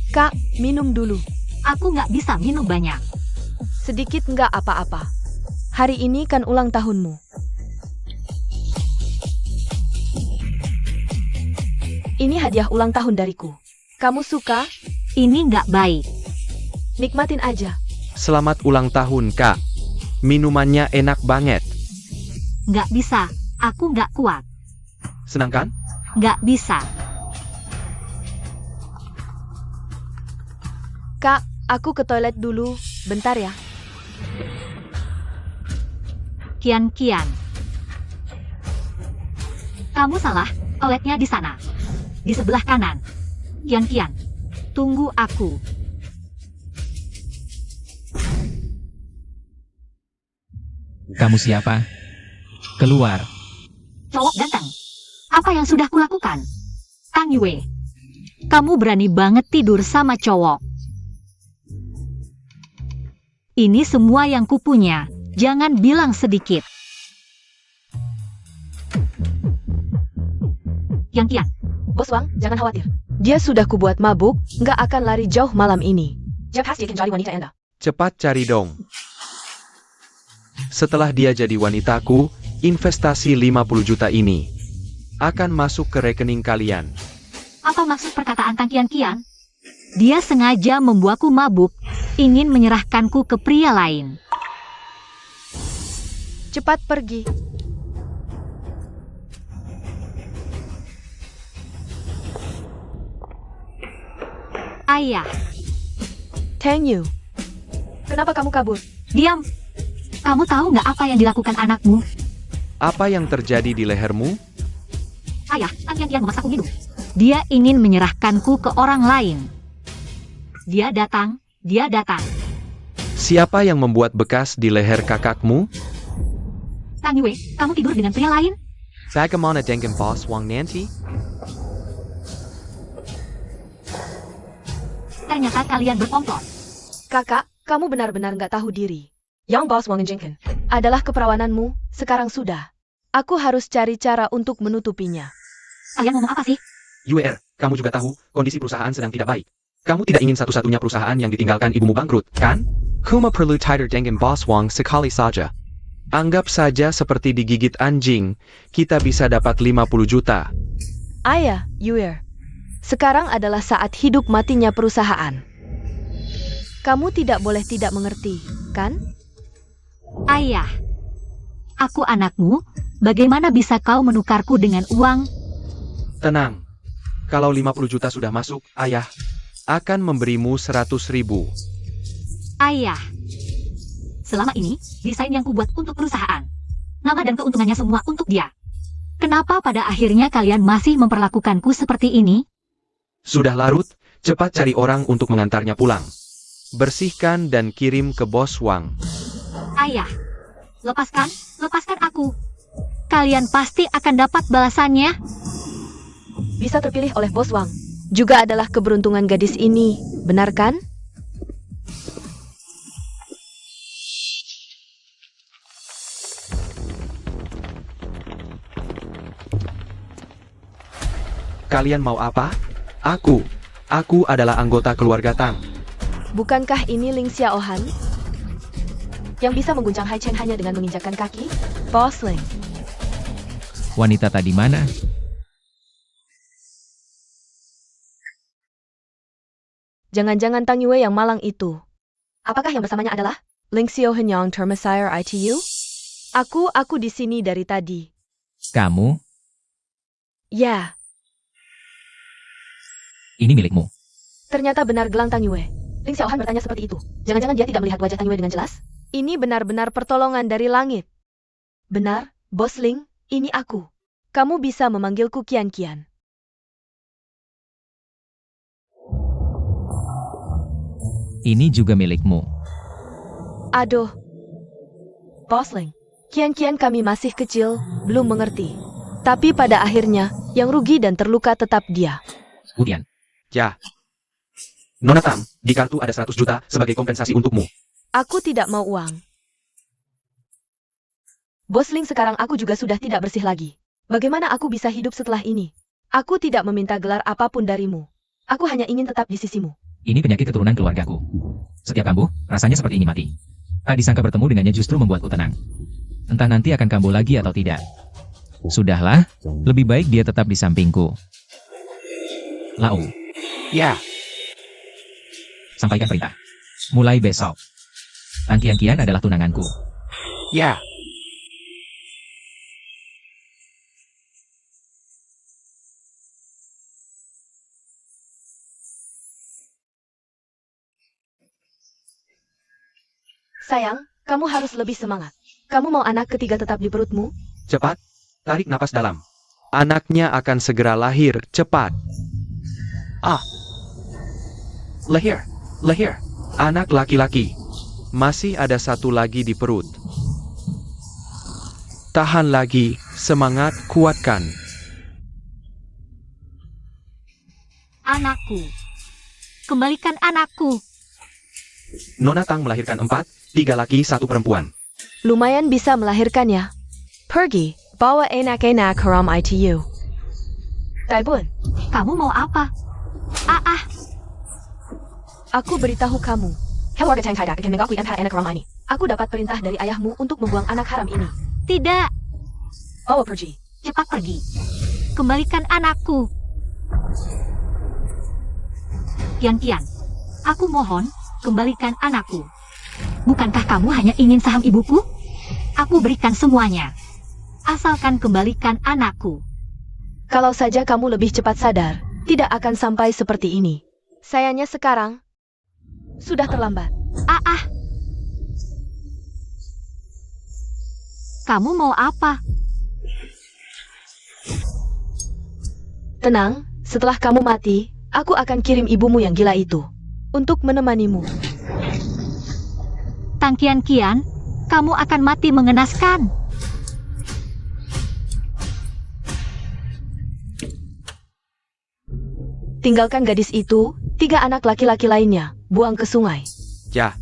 Kak, minum dulu. Aku nggak bisa minum banyak. Sedikit nggak apa-apa. Hari ini kan ulang tahunmu. Ini hadiah ulang tahun dariku. Kamu suka? Ini nggak baik. Nikmatin aja. Selamat ulang tahun, Kak. Minumannya enak banget. Nggak bisa. Aku nggak kuat. Senang kan? Nggak bisa. Kak, aku ke toilet dulu. Bentar ya. Kian. Kamu salah. Toiletnya di sana. Di sebelah kanan. Kian. Tunggu aku. Kamu siapa? Keluar. Cowok ganteng. Apa yang sudah kulakukan? Tang Yue. Kamu berani banget tidur sama cowok. Ini semua yang kupunya. Jangan bilang sedikit. Kian. Bos Wang, jangan khawatir. Dia sudah kubuat mabuk, nggak akan lari jauh malam ini. Cepat cari dong. Setelah dia jadi wanitaku, investasi 50 juta ini akan masuk ke rekening kalian. Apa maksud perkataan Tang Kian? Dia sengaja membuatku mabuk, ingin menyerahkanku ke pria lain. Cepat pergi. Ayah, Tang Yu. Kenapa kamu kabur? diam. Kamu tahu nggak apa yang dilakukan anakmu? Apa yang terjadi di lehermu? Ayah, Tang Kian memaksaku minum. Dia ingin menyerahkanku ke orang lain. Dia datang. Siapa yang membuat bekas di leher kakakmu? Tang Yue, kamu tidur dengan pria lain? Bagaimana dengan Bos Wang nanti? Ternyata kalian berkomplot. Kakak, kamu benar-benar nggak tahu diri. Yang Bos Wang Jengken adalah keperawananmu, sekarang sudah. Aku harus cari cara untuk menutupinya. Kalian ngomong apa sih? UR, kamu juga tahu, kondisi perusahaan sedang tidak baik. Kamu tidak ingin satu-satunya perusahaan yang ditinggalkan ibumu bangkrut, kan? Kuma perlu tighter dengan Bos Wang sekali saja. Anggap saja seperti digigit anjing, kita bisa dapat 50 juta. Ayah, Yuer. Sekarang adalah saat hidup matinya perusahaan. Kamu tidak boleh tidak mengerti, kan? Ayah, aku anakmu. Bagaimana bisa kau menukarku dengan uang? Tenang, kalau 50 juta sudah masuk, ayah akan memberimu 100.000. Ayah, selama ini desain yang kubuat untuk perusahaan, nama dan keuntungannya semua untuk dia. Kenapa pada akhirnya kalian masih memperlakukanku seperti ini? Sudah larut, cepat cari orang untuk mengantarnya pulang. Bersihkan dan kirim ke Bos Wang. Ayah, lepaskan aku. Kalian pasti akan dapat balasannya. Bisa terpilih oleh Bos Wang. Juga adalah keberuntungan gadis ini, benar kan? Kalian mau apa? Aku adalah anggota keluarga Tang. Bukankah ini Ling Xiaohan? Yang bisa mengguncang Hai Chen hanya dengan menginjakkan kaki? Bos Ling. Wanita tadi mana? Jangan-jangan Tang Yue yang malang itu. Apakah yang bersamanya adalah Ling Xiaohan yang Termesire ITU? Aku di sini dari tadi. Kamu? Ya, Ini milikmu. ternyata benar gelang Tang Yue. Ling Xiaohan bertanya seperti itu. Jangan-jangan dia tidak melihat wajah Tang Yue dengan jelas? Ini benar-benar pertolongan dari langit. Benar, Bos Ling, ini aku. Kamu bisa memanggilku Kian. Ini juga milikmu. Aduh. Bos Ling, Kian kami masih kecil, belum mengerti. Tapi pada akhirnya, yang rugi dan terluka tetap dia. Kemudian, Ya. Nona Tang, di kartu ada 100 juta sebagai kompensasi untukmu. Aku tidak mau uang. Bos Ling, sekarang aku juga sudah tidak bersih lagi. Bagaimana aku bisa hidup setelah ini? Aku tidak meminta gelar apapun darimu. Aku hanya ingin tetap di sisimu. Ini penyakit keturunan keluargaku. Setiap kambuh, rasanya seperti ingin mati. Disangka bertemu dengannya justru membuatku tenang. Entah nanti akan kambuh lagi atau tidak. Sudahlah, lebih baik dia tetap di sampingku. Lau, Ya, sampaikan perintah. Mulai besok. Tang Qian adalah tunanganku. ya. Sayang, kamu harus lebih semangat. Kamu mau anak ketiga tetap di perutmu? Cepat, tarik napas dalam. Anaknya akan segera lahir, cepat. Lahir, lahir. Anak laki-laki. Masih ada satu lagi di perut. Tahan lagi, semangat, kuatkan. Anakku. Kembalikan anakku. Nona Tang melahirkan 4, 3 laki, 1 perempuan. Lumayan bisa melahirkannya. Pergi, bawa enak-enak ke ruang ITU. Taibun, Kamu mau apa? aku beritahu kamu. Keluarga Chang Kaidak akan mengakui antara anak ram ini. Aku dapat perintah dari ayahmu untuk membuang anak haram ini. Tidak. Bawa pergi. Cepat pergi. Kembalikan anakku. Qian, aku mohon, kembalikan anakku. Bukankah kamu hanya ingin saham ibuku? Aku berikan semuanya. Asalkan kembalikan anakku. Kalau saja kamu lebih cepat sadar, tidak akan sampai seperti ini. Sayangnya sekarang, sudah terlambat. Kamu mau apa? Tenang, setelah kamu mati, aku akan kirim ibumu yang gila itu untuk menemanimu. Tang Qian, kamu akan mati mengenaskan. Tinggalkan gadis itu, 3 anak laki-laki lainnya, buang ke sungai. Ya,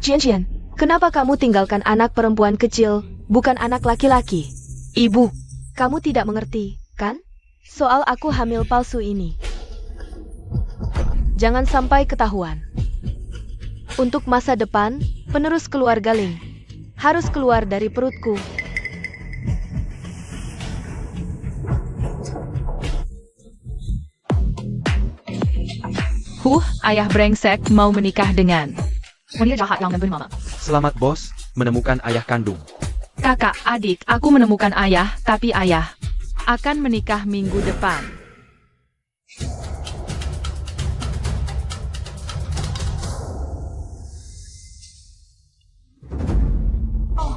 Jian, kenapa kamu tinggalkan anak perempuan kecil, bukan anak laki-laki? Ibu, kamu tidak mengerti, kan? Soal aku hamil palsu ini. Jangan sampai ketahuan. Untuk masa depan, penerus keluarga Ling harus keluar dari perutku. Ayah brengsek mau menikah dengan wanita jahat yang membunuh mama. selamat bos, menemukan ayah kandung. Kakak, adik, aku menemukan ayah, tapi ayah akan menikah minggu depan.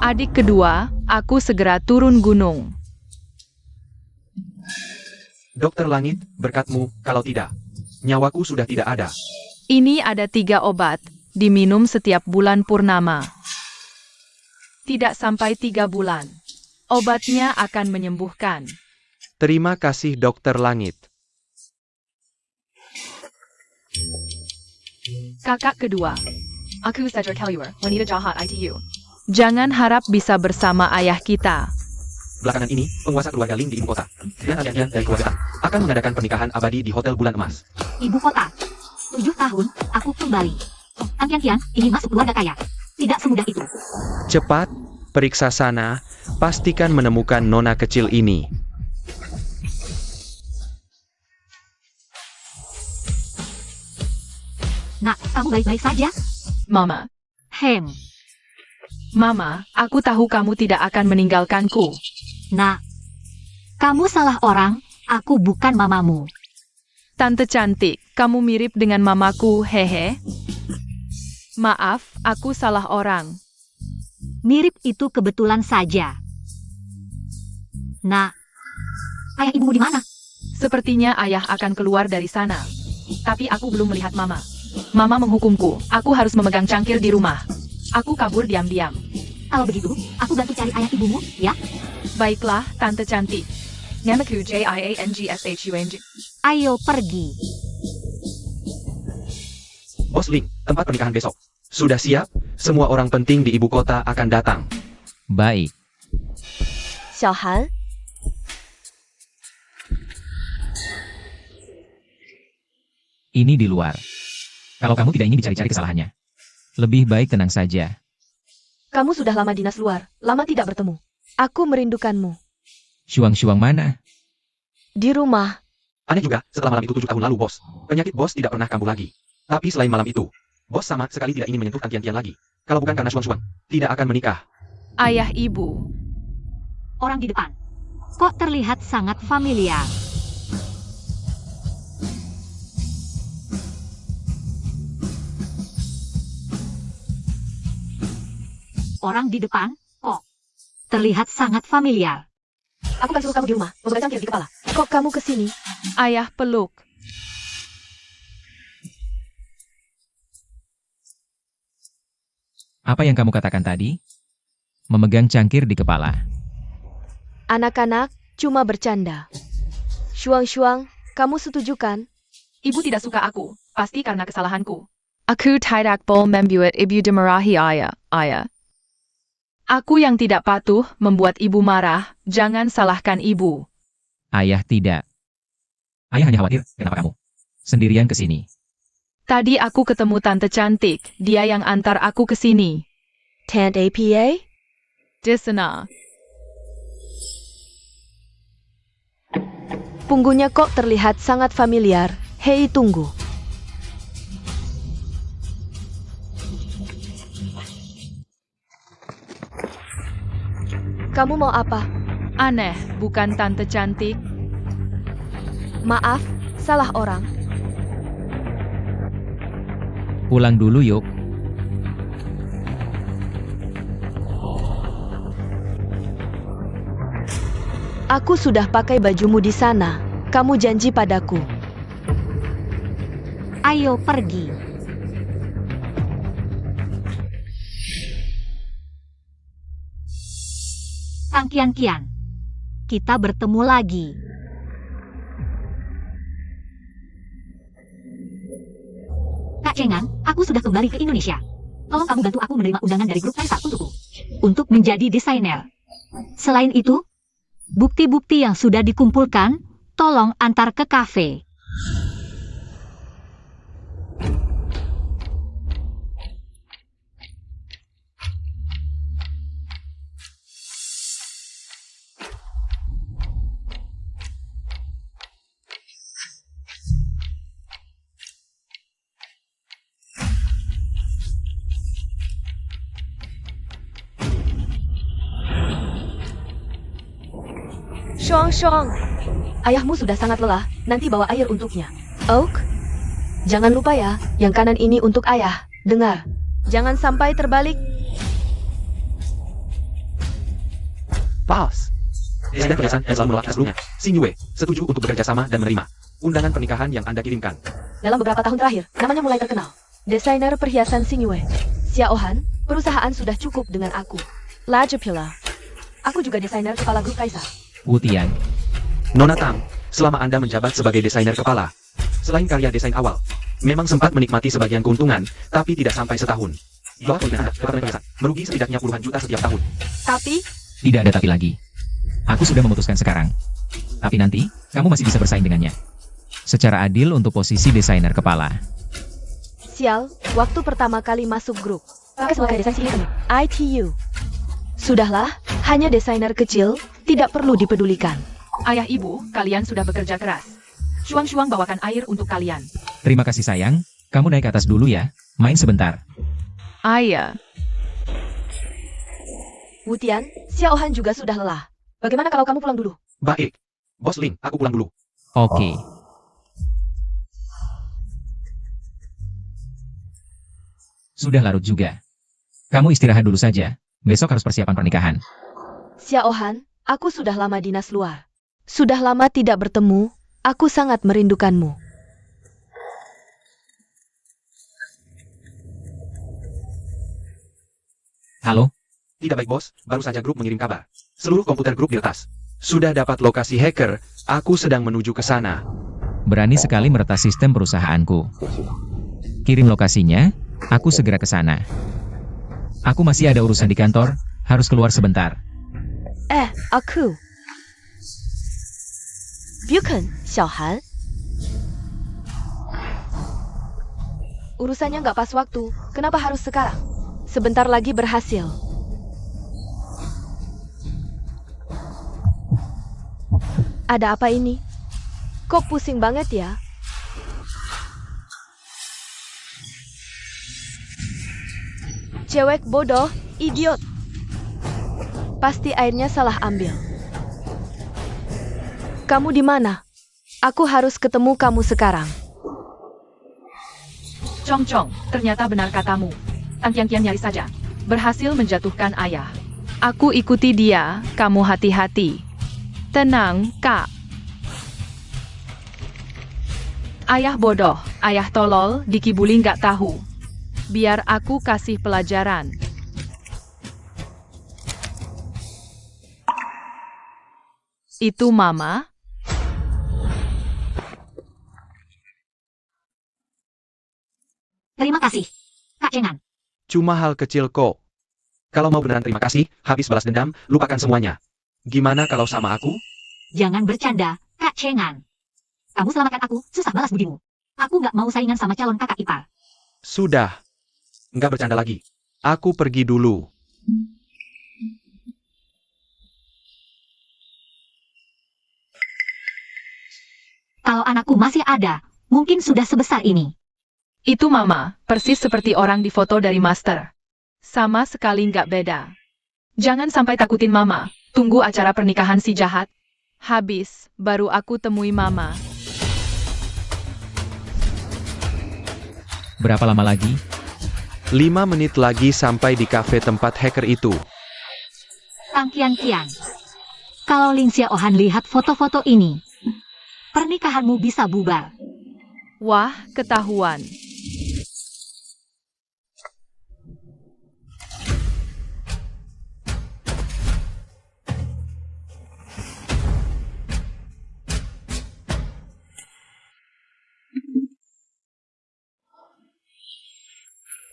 Adik kedua, aku segera turun gunung. Dokter Langit, berkatmu, kalau tidak, nyawaku sudah tidak ada. Ini ada 3 obat, diminum setiap bulan purnama. Tidak sampai 3 bulan. Obatnya akan menyembuhkan. Terima kasih Dokter Langit. Kakak kedua. Aku Cedric Hellier, wanita jahat ITU. Jangan harap bisa bersama ayah kita. Belakangan ini, penguasa keluarga Ling di ibu kota, dan alian dari keluarga Tang, akan mengadakan pernikahan abadi di Hotel Bulan Emas. Ibu kota. 7 tahun, aku kembali. Tang Qian ingin masuk keluarga kaya. Tidak semudah itu. Cepat, periksa sana, pastikan menemukan nona kecil ini. Nak, kamu baik-baik saja? Mama. Mama, aku tahu kamu tidak akan meninggalkanku. Nak, kamu salah orang, aku bukan mamamu. Tante cantik, kamu mirip dengan mamaku, hehe. Maaf, aku salah orang. Mirip itu kebetulan saja. Nak, ayah ibumu di mana? Sepertinya ayah akan keluar dari sana. Tapi aku belum melihat mama. Mama menghukumku, aku harus memegang cangkir di rumah. Aku kabur diam-diam. Kalau begitu, aku bantu cari ayah ibumu, ya? Baiklah, Tante cantik. Namaku JIANGSHUNG. Ayo pergi. Bos Ling, tempat pernikahan besok. Sudah siap? Semua orang penting di ibu kota akan datang. Baik. Xiaohan, Ini di luar. Kalau kamu tidak ingin dicari-cari kesalahannya, lebih baik tenang saja. Kamu sudah lama dinas luar, lama tidak bertemu. Aku merindukanmu. Shuang-shuang mana? Di rumah. Aneh juga, setelah malam itu 7 tahun lalu, bos. Penyakit bos tidak pernah kambuh lagi. Tapi selain malam itu, bos sama sekali tidak ingin menyentuh Tian-Tian lagi. Kalau bukan karena Shuang-Shuang, tidak akan menikah. Ayah ibu. Orang di depan. Kok terlihat sangat familiar? Orang di depan, kok terlihat sangat familiar. Aku kan suruh kamu di rumah, membuat cangkir di kepala. Kok kamu kesini? Ayah peluk. Apa yang kamu katakan tadi? Memegang cangkir di kepala. Anak-anak, cuma bercanda. Shuang-Shuang, kamu setuju kan? Ibu tidak suka aku, pasti karena kesalahanku. Aku tidak boleh membuat ibu dimarahi ayah. Aku yang tidak patuh membuat ibu marah, jangan salahkan ibu. Ayah tidak. Ayah hanya khawatir, kenapa kamu sendirian ke sini? Tadi aku ketemu tante cantik, dia yang antar aku ke sini. Tante APA? Di sana. Punggungnya kok terlihat sangat familiar. Hei, tunggu. Kamu mau apa? Aneh, bukan tante cantik? Maaf, salah orang. Pulang dulu yuk. Aku sudah pakai bajumu di sana. Kamu janji padaku. Ayo pergi. Kang Kian-Kian, kita bertemu lagi. Kak Cengan, aku sudah kembali ke Indonesia. Tolong kamu bantu aku menerima undangan dari grup Kaisar untukku. Untuk menjadi desainer. Selain itu, bukti-bukti yang sudah dikumpulkan, tolong antar ke kafe. Shuang-Shuang, ayahmu sudah sangat lelah, nanti bawa air untuknya. Oak, jangan lupa ya, yang kanan ini untuk ayah. Dengar, jangan sampai terbalik. Pas. Desainer perhiasan yang selalu menolak sebelumnya, Xing Yue, setuju untuk bekerja sama dan menerima undangan pernikahan yang Anda kirimkan. Dalam beberapa tahun terakhir, namanya mulai terkenal. Desainer perhiasan Xing Yue. Xiao Han, perusahaan sudah cukup dengan aku. Lajapula. Aku juga desainer kepala grup Kaisar. Wu Tian, Nona Tang, selama Anda menjabat sebagai desainer kepala, selain karya desain awal, memang sempat menikmati sebagian keuntungan, tapi tidak sampai setahun. Jual komitmen Anda, departemen perhiasan, merugi setidaknya puluhan juta setiap tahun. Tapi, tidak ada tapi lagi. Aku sudah memutuskan sekarang. Tapi nanti, kamu masih bisa bersaing dengannya. Secara adil untuk posisi desainer kepala. sial, waktu pertama kali masuk grup. Pakai sebagai desain sini, ITU. Sudahlah, hanya desainer kecil, tidak perlu dipedulikan. Ayah ibu, kalian sudah bekerja keras. Shuang-Shuang bawakan air untuk kalian. Terima kasih sayang, kamu naik ke atas dulu ya, main sebentar. Ayah. Wu Tian, Xiao Han juga sudah lelah. Bagaimana kalau kamu pulang dulu? Baik. Bos Ling, aku pulang dulu. Oke. Sudah larut juga. Kamu istirahat dulu saja, besok harus persiapan pernikahan. Xiao Han, aku sudah lama dinas luar. Sudah lama tidak bertemu, aku sangat merindukanmu. Halo? Tidak baik bos, baru saja grup mengirim kabar. Seluruh komputer grup diretas. Sudah dapat lokasi hacker, aku sedang menuju ke sana. Berani sekali meretas sistem perusahaanku. Kirim lokasinya, aku segera ke sana. Aku masih ada urusan di kantor, harus keluar sebentar. Aku. Bukan, Xiao Han. Urusannya nggak pas waktu. Kenapa harus sekarang? Sebentar lagi berhasil. Ada apa ini? Kok pusing banget ya? Cewek bodoh, idiot. Pasti airnya salah ambil. Kamu di mana? Aku harus ketemu kamu sekarang. Cong-cong, ternyata benar katamu. Tang Qian nyaris saja berhasil menjatuhkan ayah. Aku ikuti dia, kamu hati-hati. Tenang, Kak. Ayah bodoh, ayah tolol, dikibuli nggak tahu. Biar aku kasih pelajaran. Itu Mama? Terima kasih, Kak Cengan. Cuma hal kecil kok. Kalau mau beneran terima kasih, habis balas dendam, lupakan semuanya. Gimana kalau sama aku? Jangan bercanda, Kak Cengan. Kamu selamatkan aku, susah balas budimu. Aku nggak mau saingan sama calon kakak ipar. Sudah. Nggak bercanda lagi. Aku pergi dulu. Kalau anakku masih ada, mungkin sudah sebesar ini. Itu Mama, persis seperti orang di foto dari Master. Sama sekali nggak beda. Jangan sampai takutin Mama. Tunggu acara pernikahan si jahat. Habis, baru aku temui Mama. Berapa lama lagi? 5 menit lagi sampai di kafe tempat hacker itu. Tang Qian. Kalau Ling Xiaohan lihat foto-foto ini, pernikahanmu bisa bubar. Wah, ketahuan.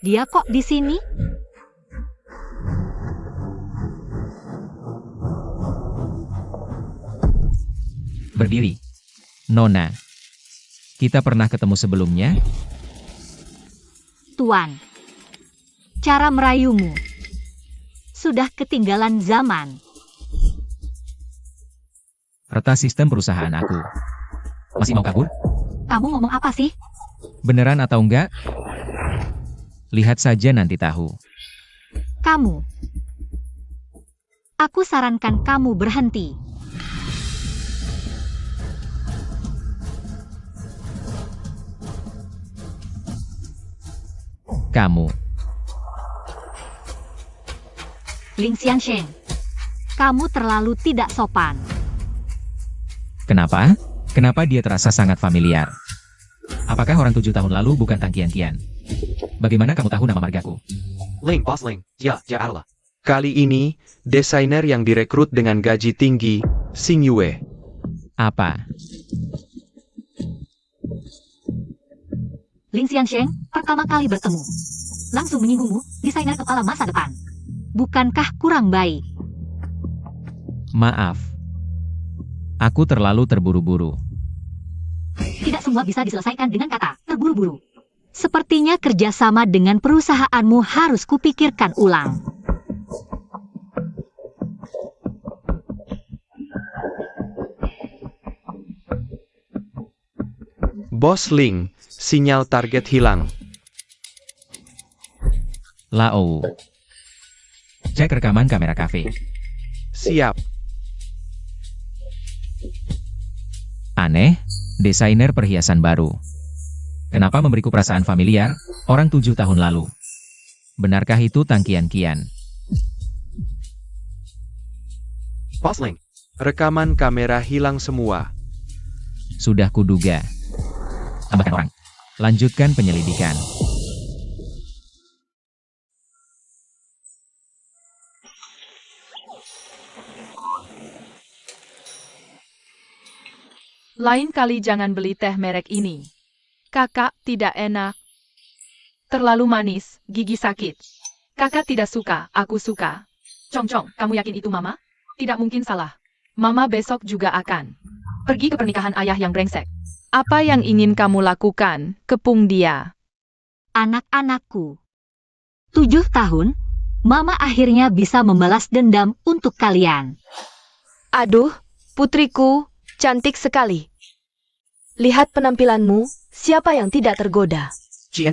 Dia kok di sini? Berdiri. Nona. Kita pernah ketemu sebelumnya? Tuan. Cara merayumu sudah ketinggalan zaman. Retas sistem perusahaan aku. Masih mau kabur? Kamu ngomong apa sih? Beneran atau enggak? Lihat saja nanti tahu. Kamu. Aku sarankan kamu berhenti. Kamu. Ling Xiansheng. Kamu terlalu tidak sopan. Kenapa? Kenapa dia terasa sangat familiar? Apakah orang 7 tahun lalu bukan Tang Qian? Bagaimana kamu tahu nama margaku? Ling, Boss Ling. Ya Allah. Kali ini, desainer yang direkrut dengan gaji tinggi, Xing Yue. Apa? Ling Xiansheng pertama kali bertemu. Langsung menyinggungmu, desainer kepala masa depan. Bukankah kurang baik? Maaf. Aku terlalu terburu-buru. Tidak semua bisa diselesaikan dengan kata terburu-buru. Sepertinya kerjasama dengan perusahaanmu harus kupikirkan ulang. Bos Ling, sinyal target hilang. Lao. Cek rekaman kamera kafe. Siap. Aneh, desainer perhiasan baru. Kenapa memberiku perasaan familiar, orang 7 tahun lalu? Benarkah itu Tang Qian? Boss Ling, rekaman kamera hilang semua. Sudah kuduga. Tambahkan orang. Lanjutkan penyelidikan. Lain kali jangan beli teh merek ini. Kakak tidak enak. Terlalu manis, gigi sakit. Kakak tidak suka, aku suka. Cong-cong, kamu yakin itu Mama? Tidak mungkin salah. Mama besok juga akan pergi ke pernikahan ayah yang brengsek. Apa yang ingin kamu lakukan? Kepung dia. anak-anakku. 7 tahun, Mama akhirnya bisa membalas dendam untuk kalian. Aduh, putriku, cantik sekali. Lihat penampilanmu, siapa yang tidak tergoda? Cian,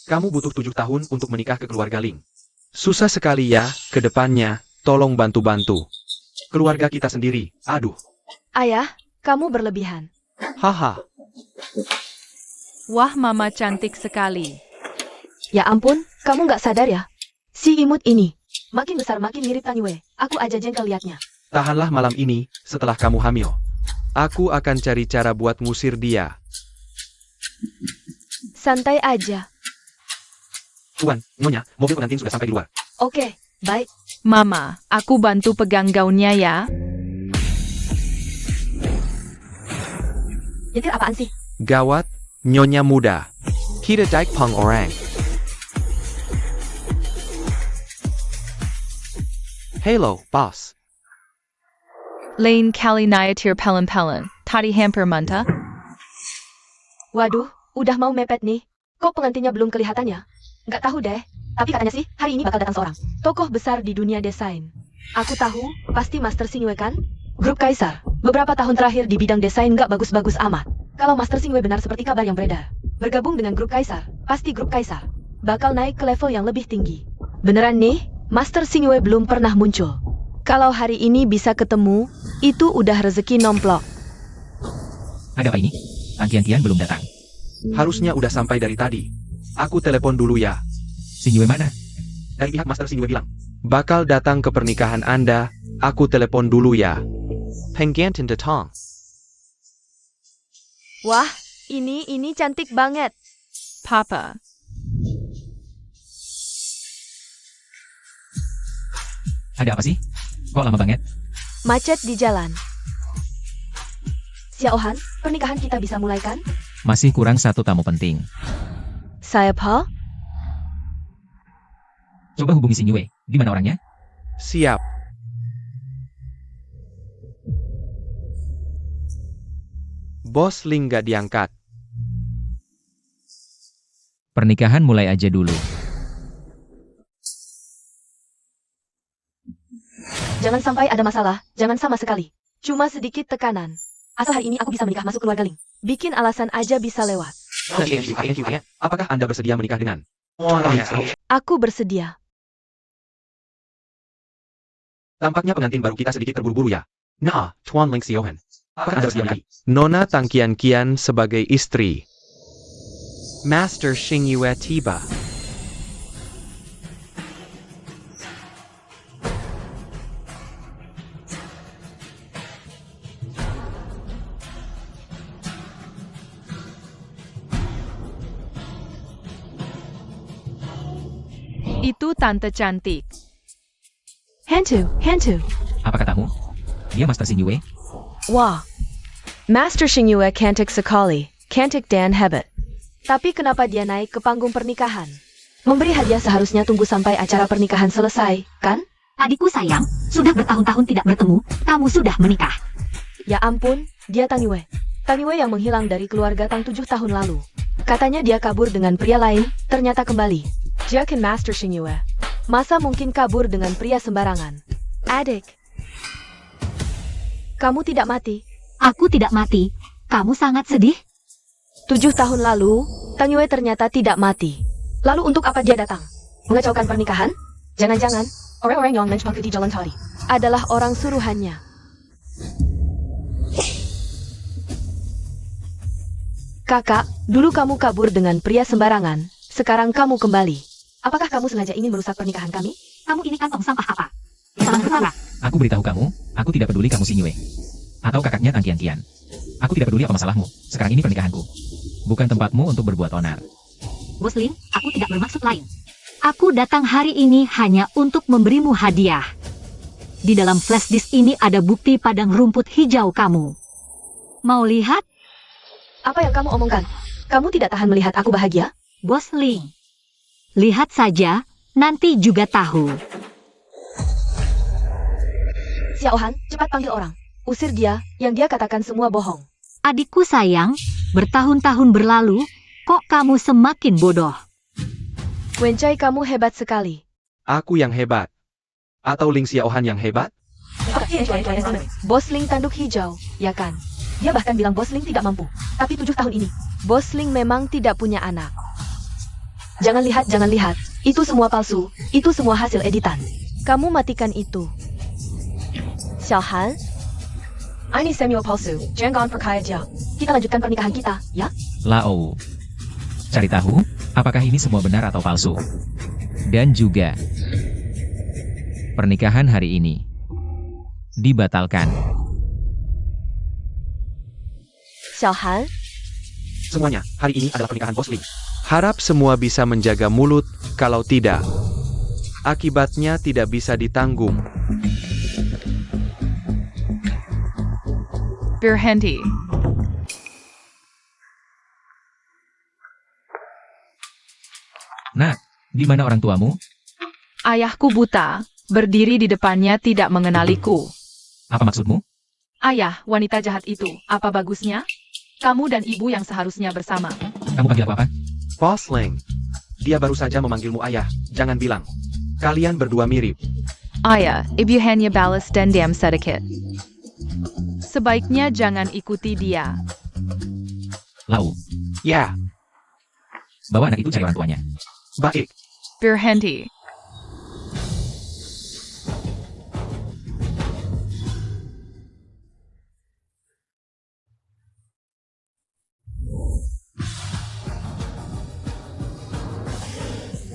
kamu butuh 7 tahun untuk menikah ke keluarga Ling. Susah sekali ya, ke depannya, tolong bantu-bantu. Keluarga kita sendiri, aduh. Ayah, kamu berlebihan. Haha. Wah, Mama cantik sekali. Ya ampun, kamu nggak sadar ya? Si imut ini, makin besar makin mirip Tang Yue. Aku aja jengkel liatnya. Tahanlah malam ini, setelah kamu hamil. Aku akan cari cara buat ngusir dia. Santai aja. Tuan, Nyonya, mobil pengantin sudah sampai di luar. Oke, baik. Mama, aku bantu pegang gaunnya ya. Nyetir apaan sih? Gawat, Nyonya muda. Kita daikpang orang. Hello, boss. Lain kali nyatir pelen-pelen. Tadi hampir manta. Waduh, udah mau mepet nih. Kok pengantinnya belum kelihatannya? Nggak tahu deh. Tapi katanya sih, hari ini bakal datang seorang tokoh besar di dunia desain. Aku tahu, pasti Master Xingyue kan? Grup Kaisar. Beberapa tahun terakhir di bidang desain nggak bagus-bagus amat. Kalau Master Xingyue benar seperti kabar yang beredar, bergabung dengan grup Kaisar, pasti grup Kaisar bakal naik ke level yang lebih tinggi. Beneran nih, Master Xingyue belum pernah muncul. Kalau hari ini bisa ketemu, itu udah rezeki nomplok. Ada apa ini? Tangkian-kian belum datang. Harusnya udah sampai dari tadi. Aku telepon dulu ya. Xingyue mana? Dari pihak Master Xingyue bilang, bakal datang ke pernikahan Anda. Aku telepon dulu ya. Penggantin datang. Wah, ini cantik banget. Papa. Ada apa sih? Kok lama banget? Macet di jalan. Xiaohan, pernikahan kita bisa mulai kan? Masih kurang satu tamu penting. Siapa? Coba hubungi Xingyue. Di mana orangnya? Siap. Bos Ling gak diangkat. Pernikahan mulai aja dulu. Jangan sampai ada masalah, jangan sama sekali. Cuma sedikit tekanan. Asal hari ini aku bisa menikah masuk keluarga Ling. Bikin alasan aja bisa lewat. Apakah Anda bersedia menikah dengan? Aku bersedia. Tampaknya pengantin baru kita sedikit terburu-buru ya. Nah, Tuan Ling Xiaohan. Apakah Anda bersedia menikah? Nona Tang Qian sebagai istri. Master Xingyue tiba. Itu tante cantik. Hantu. Apa katamu? Dia Master Xingyue? Wah. Master Xingyue cantik sekali. Cantik dan hebat. Tapi kenapa dia naik ke panggung pernikahan? Memberi hadiah seharusnya tunggu sampai acara pernikahan selesai, kan? Adikku sayang, sudah bertahun-tahun tidak bertemu, kamu sudah menikah. Ya ampun, dia Tang Yue. Tang Yue yang menghilang dari keluarga Tang 7 tahun lalu. Katanya dia kabur dengan pria lain, ternyata kembali. Jakin Master Xingyue. Masa mungkin kabur dengan pria sembarangan? Adik. Kamu tidak mati. Aku tidak mati, kamu sangat sedih? 7 tahun lalu, Tang Yue ternyata tidak mati. Lalu untuk apa dia datang? Mengacaukan pernikahan? Jangan-jangan, orang-orang yang menjebak di jalan tadi adalah orang suruhannya. Kakak, dulu kamu kabur dengan pria sembarangan, sekarang kamu kembali. Apakah kamu sengaja ingin merusak pernikahan kami? Kamu ini kantong sampah apa? Salah salah. Aku beritahu kamu, aku tidak peduli kamu Xingyue. Atau kakaknya Tang Qian. Aku tidak peduli apa masalahmu. Sekarang ini pernikahanku. Bukan tempatmu untuk berbuat onar. Bos Ling, aku tidak bermaksud lain. Aku datang hari ini hanya untuk memberimu hadiah. Di dalam flash disk ini ada bukti padang rumput hijau kamu. Mau lihat? Apa yang kamu omongkan? Kamu tidak tahan melihat aku bahagia? Bos Ling. Lihat saja, nanti juga tahu. Xiaohan, cepat panggil orang. Usir dia, yang dia katakan semua bohong. Adikku sayang, bertahun-tahun berlalu, kok kamu semakin bodoh? Wencai, kamu hebat sekali. Aku yang hebat. Atau Ling Xiaohan yang hebat? Bos Ling tanduk hijau, ya kan? Dia bahkan bilang Bos Ling tidak mampu. Tapi 7 tahun ini, Bos Ling memang tidak punya anak. Jangan lihat. Itu semua palsu. Itu semua hasil editan. Kamu matikan itu. Xiaohan, ini Samuel palsu. Jangan percaya dia. Kita lanjutkan pernikahan kita, ya? Lao. Cari tahu, apakah ini semua benar atau palsu? Dan juga, pernikahan hari ini dibatalkan. Xiaohan, Semuanya, hari ini adalah pernikahan Bos Ling. Harap semua bisa menjaga mulut, kalau tidak, akibatnya tidak bisa ditanggung. Berhenti. Nak, di mana orang tuamu? Ayahku buta, berdiri di depannya tidak mengenaliku. Apa maksudmu? Ayah, wanita jahat itu, apa bagusnya? Kamu dan ibu yang seharusnya bersama. Kamu panggil aku apa? Bos Ling, dia baru saja memanggilmu ayah, jangan bilang. Kalian berdua mirip. Ayah, ibu hanya balas dendam sedikit. Sebaiknya jangan ikuti dia. Lau, Ya, bawa anak itu cari orang tuanya. baik. Berhenti.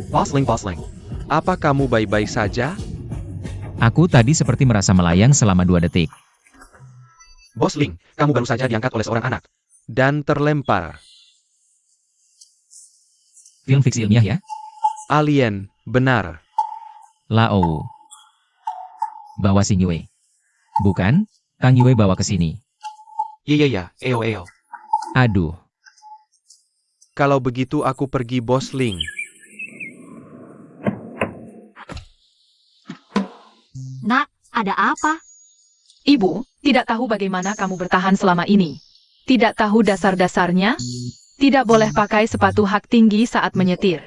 Bos Ling, apa kamu baik-baik saja? Aku tadi seperti merasa melayang selama 2 detik. Bos Ling, kamu baru saja diangkat oleh seorang anak. Dan terlempar. Film fiksi ilmiah ya? Alien, benar. Lao. Bawa Xing Yue. Bukan, Tang Yue bawa ke sini. Iya, eo. Aduh, Kalau begitu aku pergi Bos Ling. Nak, ada apa? Ibu, tidak tahu bagaimana kamu bertahan selama ini. Tidak tahu dasar-dasarnya? Tidak boleh pakai sepatu hak tinggi saat menyetir.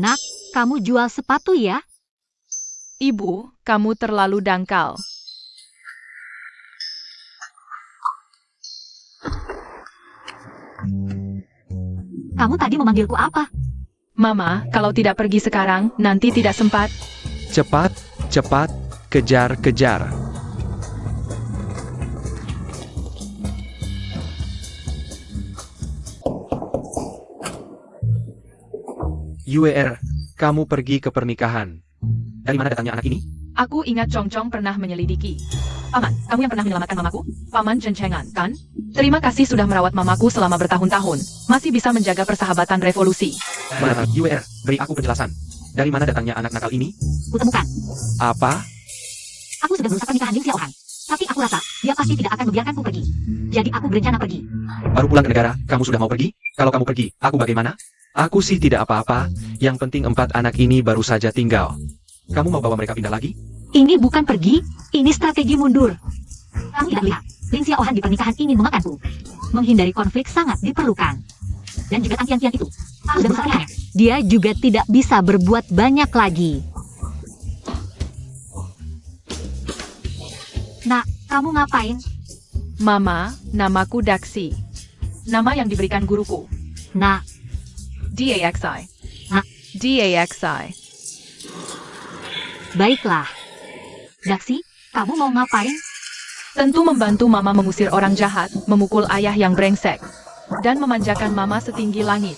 Nak, kamu jual sepatu ya? Ibu, kamu terlalu dangkal. Kamu tadi memanggilku apa? Mama, kalau tidak pergi sekarang, nanti tidak sempat. Cepat, kejar. UER, kamu pergi ke pernikahan. Dari mana datangnya anak ini? Aku ingat Chong pernah menyelidiki. Paman, kamu yang pernah menyelamatkan mamaku? Paman Cencengan, kan? Terima kasih sudah merawat mamaku selama bertahun-tahun. Masih bisa menjaga persahabatan revolusi. Mana, UER, beri aku penjelasan. Dari mana datangnya anak nakal ini? Kutemukan. Apa? Aku sudah merusak pernikahan Ling Xiaohan. Tapi aku rasa, dia pasti tidak akan membiarkanku pergi. Jadi aku berencana pergi. Baru pulang ke negara, kamu sudah mau pergi? Kalau kamu pergi, aku bagaimana? Aku sih tidak apa-apa, yang penting 4 anak ini baru saja tinggal. Kamu mau bawa mereka pindah lagi? Ini bukan pergi, ini strategi mundur. Kamu tidak lihat, Ling Xiaohan di pernikahan ini memakanku. Menghindari konflik sangat diperlukan. Dan juga Tian itu, harus berusaha pilihannya. Dia juga tidak bisa berbuat banyak lagi. Nak, kamu ngapain? Mama, namaku Daxi. Nama yang diberikan guruku. Nak, DAXI. Hah? DAXI. baiklah. Daxi, kamu mau ngapain? Tentu membantu Mama mengusir orang jahat, memukul ayah yang brengsek, dan memanjakan Mama setinggi langit.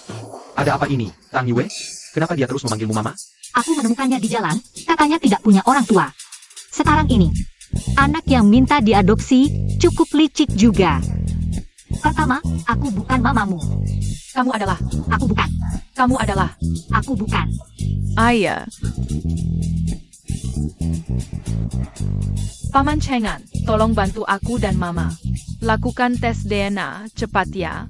Ada apa ini, Tang Yue? Kenapa dia terus memanggilmu Mama? Aku menemukannya di jalan, katanya tidak punya orang tua. Sekarang ini, anak yang minta diadopsi cukup licik juga. Pertama, aku bukan mamamu. Kamu adalah. Aku bukan. Kamu adalah. Aku bukan. Ayah. Paman Cengan, tolong bantu aku dan Mama. Lakukan tes DNA, cepat ya.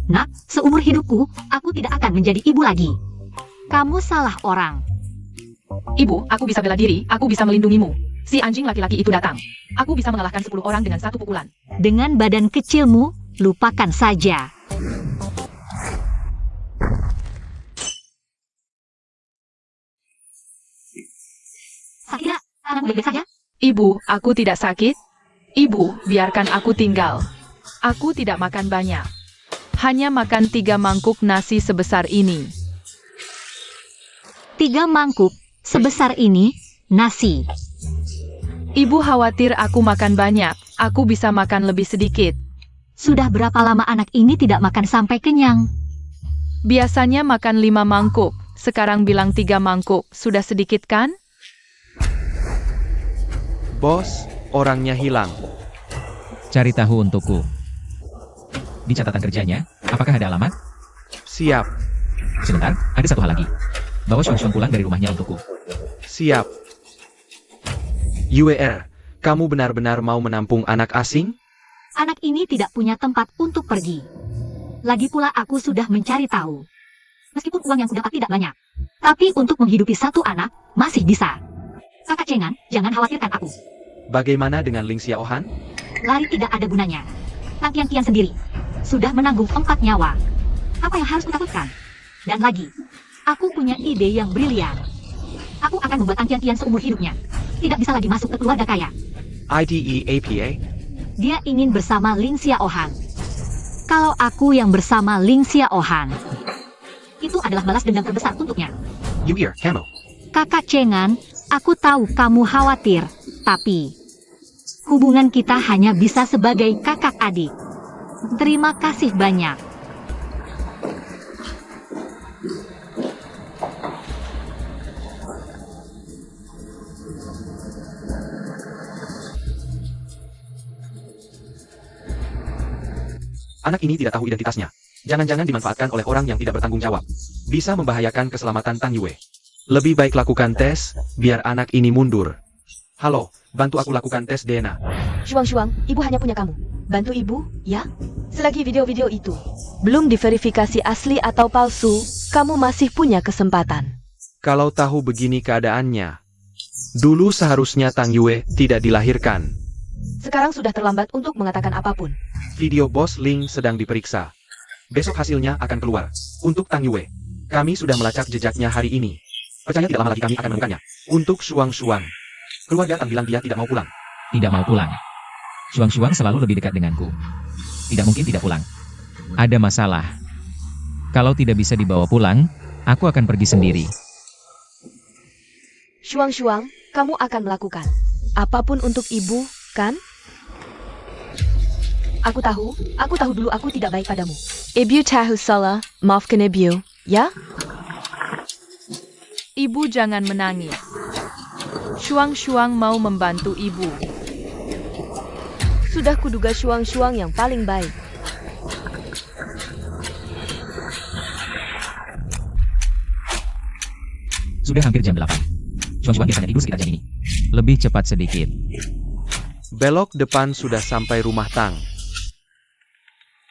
Nak, seumur hidupku, aku tidak akan menjadi ibu lagi. Kamu salah orang. Ibu, aku bisa bela diri, aku bisa melindungimu. Si anjing laki-laki itu datang. Aku bisa mengalahkan 10 orang dengan 1 pukulan. Dengan badan kecilmu, lupakan saja. baik-baik saja? Ibu, aku tidak sakit. Ibu, biarkan aku tinggal. Aku tidak makan banyak. Hanya makan 3 mangkuk nasi sebesar ini. 3 mangkuk sebesar ini nasi. Ibu khawatir aku makan banyak. Aku bisa makan lebih sedikit. Sudah berapa lama anak ini tidak makan sampai kenyang? Biasanya makan 5 mangkuk. Sekarang bilang 3 mangkuk. Sudah sedikit kan? Bos, orangnya hilang. Cari tahu untukku. Di catatan kerjanya, apakah ada alamat? Siap, Sebentar, ada satu hal lagi. Bawa Xuang pulang dari rumahnya untukku. siap. UER, kamu benar-benar mau menampung anak asing? Anak ini tidak punya tempat untuk pergi. Lagi pula aku sudah mencari tahu. Meskipun uang yang kudapat tidak banyak, tapi untuk menghidupi satu anak masih bisa. Kakak Cengan, jangan khawatirkan aku. Bagaimana dengan Ling Xiaohan? Lari tidak ada gunanya. Tang Tian sendiri sudah menanggung 4 nyawa. Apa yang harus kutakutkan? Dan lagi, aku punya ide yang brilian. Aku akan membuat Tang Tian seumur hidupnya tidak bisa lagi masuk ke keluarga kaya. IDEAPA? Dia ingin bersama Ling Xiaohan. Kalau aku yang bersama Ling Xiaohan, itu adalah balas dendam terbesar untuknya. UER, kamu. Kakak Cengan, aku tahu kamu khawatir, tapi hubungan kita hanya bisa sebagai kakak adik. Terima kasih banyak. Anak ini tidak tahu identitasnya. Jangan-jangan dimanfaatkan oleh orang yang tidak bertanggung jawab. Bisa membahayakan keselamatan Tang Yue. Lebih baik lakukan tes, biar anak ini mundur. Halo, bantu aku lakukan tes DNA. Shuang, ibu hanya punya kamu. Bantu ibu, ya? Selagi video-video itu belum diverifikasi asli atau palsu, kamu masih punya kesempatan. Kalau tahu begini keadaannya, dulu seharusnya Tang Yue tidak dilahirkan. Sekarang sudah terlambat untuk mengatakan apapun. Video Bos Ling sedang diperiksa. Besok hasilnya akan keluar. Untuk Tang Yue, kami sudah melacak jejaknya hari ini. Percaya tidak lama lagi kami akan menemukannya. Untuk Shuang, keluarga Tang bilang dia tidak mau pulang. Tidak mau pulang. Xuang selalu lebih dekat denganku. Tidak mungkin tidak pulang. Ada masalah. Kalau tidak bisa dibawa pulang, aku akan pergi sendiri. Shuang, kamu akan melakukan apapun untuk ibu, kan? Aku tahu dulu aku tidak baik padamu. Ibu tahu salah, maafkan ibu, ya? Ibu jangan menangis. Shuang mau membantu ibu. Sudah kuduga Shuang yang paling baik. Sudah hampir jam 8. Xuang biasanya tidur sekitar jam ini. Lebih cepat sedikit. Belok depan sudah sampai rumah Tang.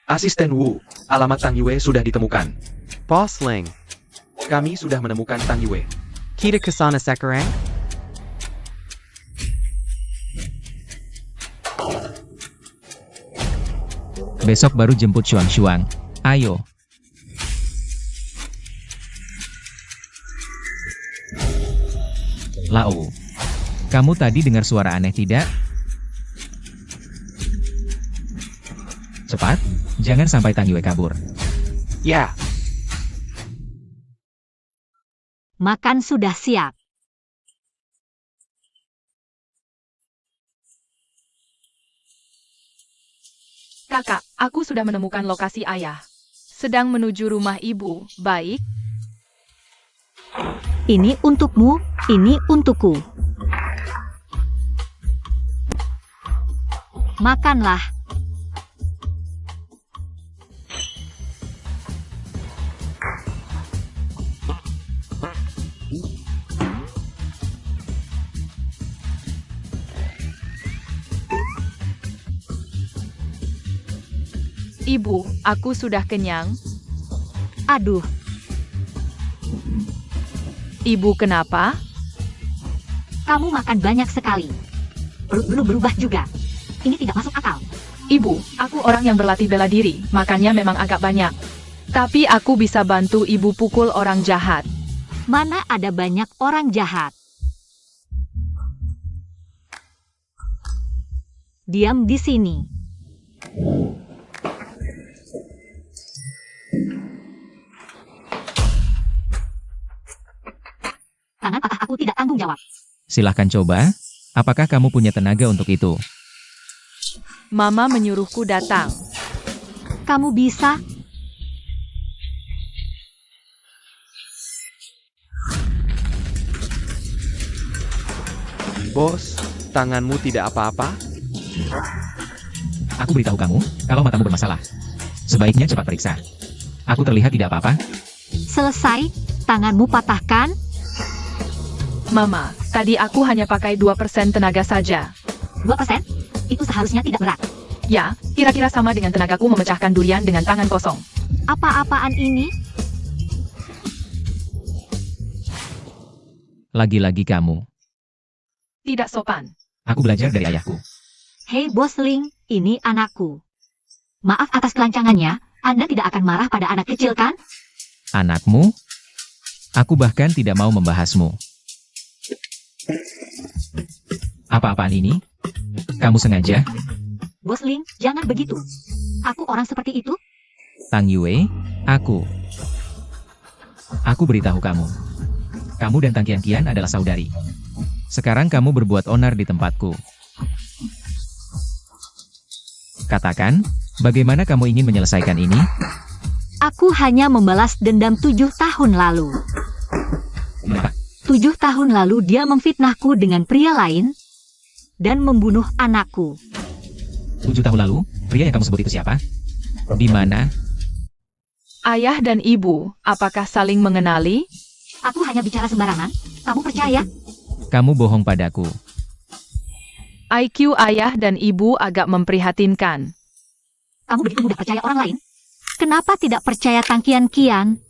Asisten Wu, alamat Tang Yue sudah ditemukan. Boss Ling, kami sudah menemukan Tang Yue. Kita ke sana sekarang? Besok baru jemput Xuang. Ayo. Lau. Kamu tadi dengar suara aneh tidak? Cepat, jangan sampai Tang Yue kabur. Ya, Makan sudah siap. Kakak, aku sudah menemukan lokasi ayah. Sedang menuju rumah ibu, baik? Ini untukmu, ini untukku. Makanlah. Ibu, aku sudah kenyang. Aduh, Ibu kenapa? kamu makan banyak sekali. Belum berubah juga. Ini tidak masuk akal. Ibu, aku orang yang berlatih bela diri, makannya memang agak banyak. Tapi aku bisa bantu ibu pukul orang jahat. Mana ada banyak orang jahat. diam di sini. Tangan patah aku tidak tanggung jawab. Silahkan coba. Apakah kamu punya tenaga untuk itu? Mama menyuruhku datang. Kamu bisa. Bos, tanganmu tidak apa-apa? Aku beritahu kamu, kalau matamu bermasalah. Sebaiknya cepat periksa. Aku terlihat tidak apa-apa. Selesai, tanganmu patahkan. Mama, tadi aku hanya pakai 2% tenaga saja. 2%? Itu seharusnya tidak berat. Ya, kira-kira sama dengan tenagaku memecahkan durian dengan tangan kosong. Apa-apaan ini? Lagi-lagi kamu. Tidak sopan. Aku belajar dari ayahku. Hei Bosling, ini anakku. Maaf atas kelancangannya, Anda tidak akan marah pada anak kecil kan? Anakmu? Aku bahkan tidak mau membahasmu. Apa-apaan ini? Kamu sengaja? Bosling, jangan begitu. Aku orang seperti itu? Tang Yue, aku. Aku beritahu kamu. Kamu dan Tang Qian adalah saudari. Sekarang kamu berbuat onar di tempatku. Katakan, bagaimana kamu ingin menyelesaikan ini? Aku hanya membalas dendam 7 tahun lalu. Kenapa? 7 tahun lalu dia memfitnahku dengan pria lain dan membunuh anakku. 7 tahun lalu, pria yang kamu sebut itu siapa? Di mana? Ayah dan ibu, apakah saling mengenali? Aku hanya bicara sembarangan. Kamu percaya? Kamu bohong padaku. IQ ayah dan ibu agak memprihatinkan. Kamu begitu mudah percaya orang lain? Kenapa tidak percaya Tang Qian?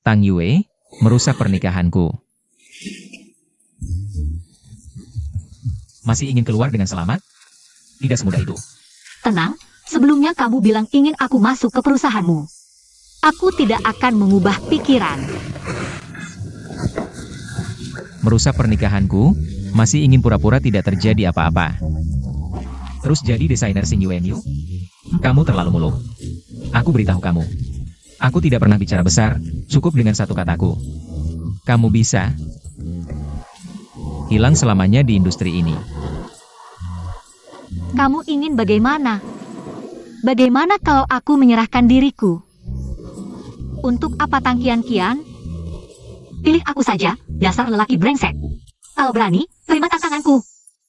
Tang Yue, merusak pernikahanku. Masih ingin keluar dengan selamat? Tidak semudah itu. Tenang, sebelumnya kamu bilang ingin aku masuk ke perusahaanmu. Aku tidak akan mengubah pikiran. Merusak pernikahanku, masih ingin pura-pura tidak terjadi apa-apa. Terus jadi desainer Xing Yuanyu? Kamu terlalu muluk. Aku beritahu kamu. Aku tidak pernah bicara besar, cukup dengan satu kataku. Kamu bisa hilang selamanya di industri ini. Kamu ingin bagaimana? Bagaimana kalau aku menyerahkan diriku? Untuk apa Tang Qian? Pilih aku saja, dasar lelaki brengsek. Kalau berani, terima tantanganku.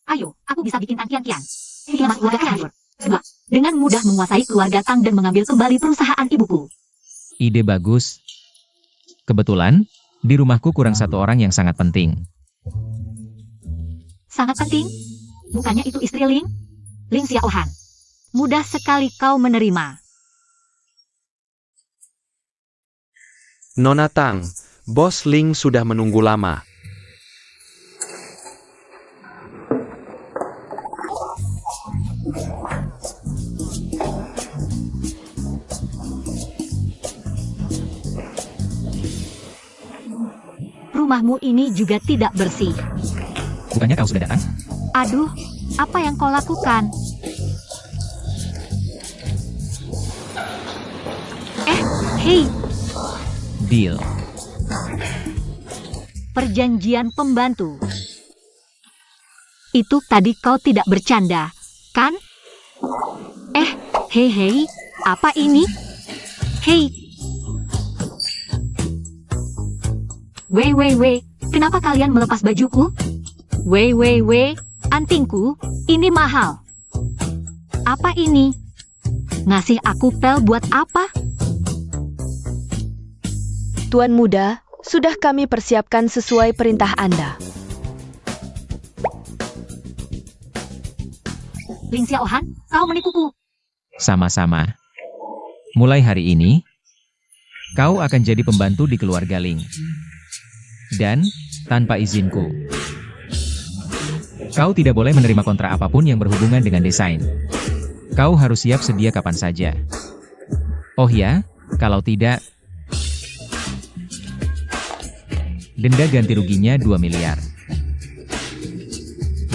Ayo, aku bisa bikin Tang Qian. Dia mas keluarga hancur. Kedua, dengan mudah menguasai keluarga Tang dan mengambil kembali perusahaan ibuku. Ide bagus. Kebetulan, di rumahku kurang satu orang yang sangat penting. Sangat penting? Bukannya itu istri Ling? Ling Xiaohan. Mudah sekali kau menerima. Nona Tang, Bos Ling sudah menunggu lama. Rumahmu ini juga tidak bersih. Bukannya kau sudah datang? Aduh, apa yang kau lakukan? Hei, Deal. perjanjian pembantu. Itu tadi kau tidak bercanda, kan? Hei, apa ini? Hei. Wei, kenapa kalian melepas bajuku? Wei, antingku, ini mahal. Apa ini? Ngasih aku pel buat apa? Tuan Muda, sudah kami persiapkan sesuai perintah Anda. Ling Xiaohan, kau menipuku. Sama-sama. Mulai hari ini, Kau akan jadi pembantu di keluarga Ling. Dan, tanpa izinku. Kau tidak boleh menerima kontrak apapun yang berhubungan dengan desain. Kau harus siap sedia kapan saja. Oh ya, kalau tidak, denda ganti ruginya 2 miliar.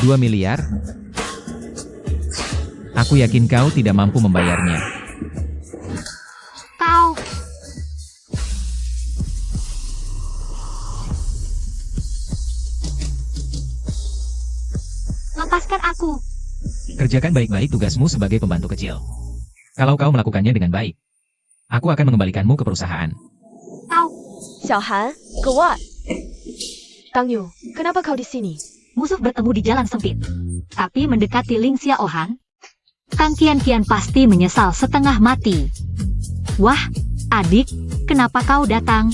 2 miliar? Aku yakin kau tidak mampu membayarnya. Kau... Lepaskan aku. Kerjakan baik-baik tugasmu sebagai pembantu kecil. Kalau kau melakukannya dengan baik, aku akan mengembalikanmu ke perusahaan. Kau... 小韩，keluar. Tang Yu, kenapa kau di sini? Musuh bertemu di jalan sempit. Tapi mendekati Ling Xiaohan, Tang Qian pasti menyesal setengah mati. Wah, adik, kenapa kau datang?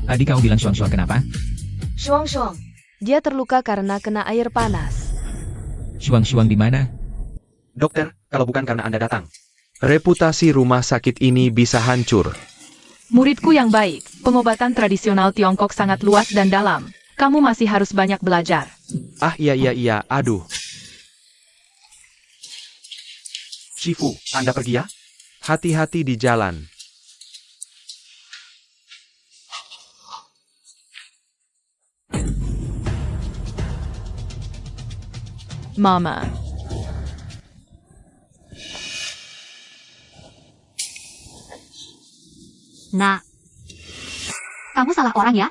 Tadi kau bilang Shuang kenapa? Shuang, dia terluka karena kena air panas. Shuang di mana? Dokter, kalau bukan karena Anda datang, reputasi rumah sakit ini bisa hancur. Muridku yang baik, pengobatan tradisional Tiongkok sangat luas dan dalam. Kamu masih harus banyak belajar. Ah iya, aduh. Shifu, Anda pergi ya? Hati-hati di jalan. Mama. Nak, kamu salah orang ya?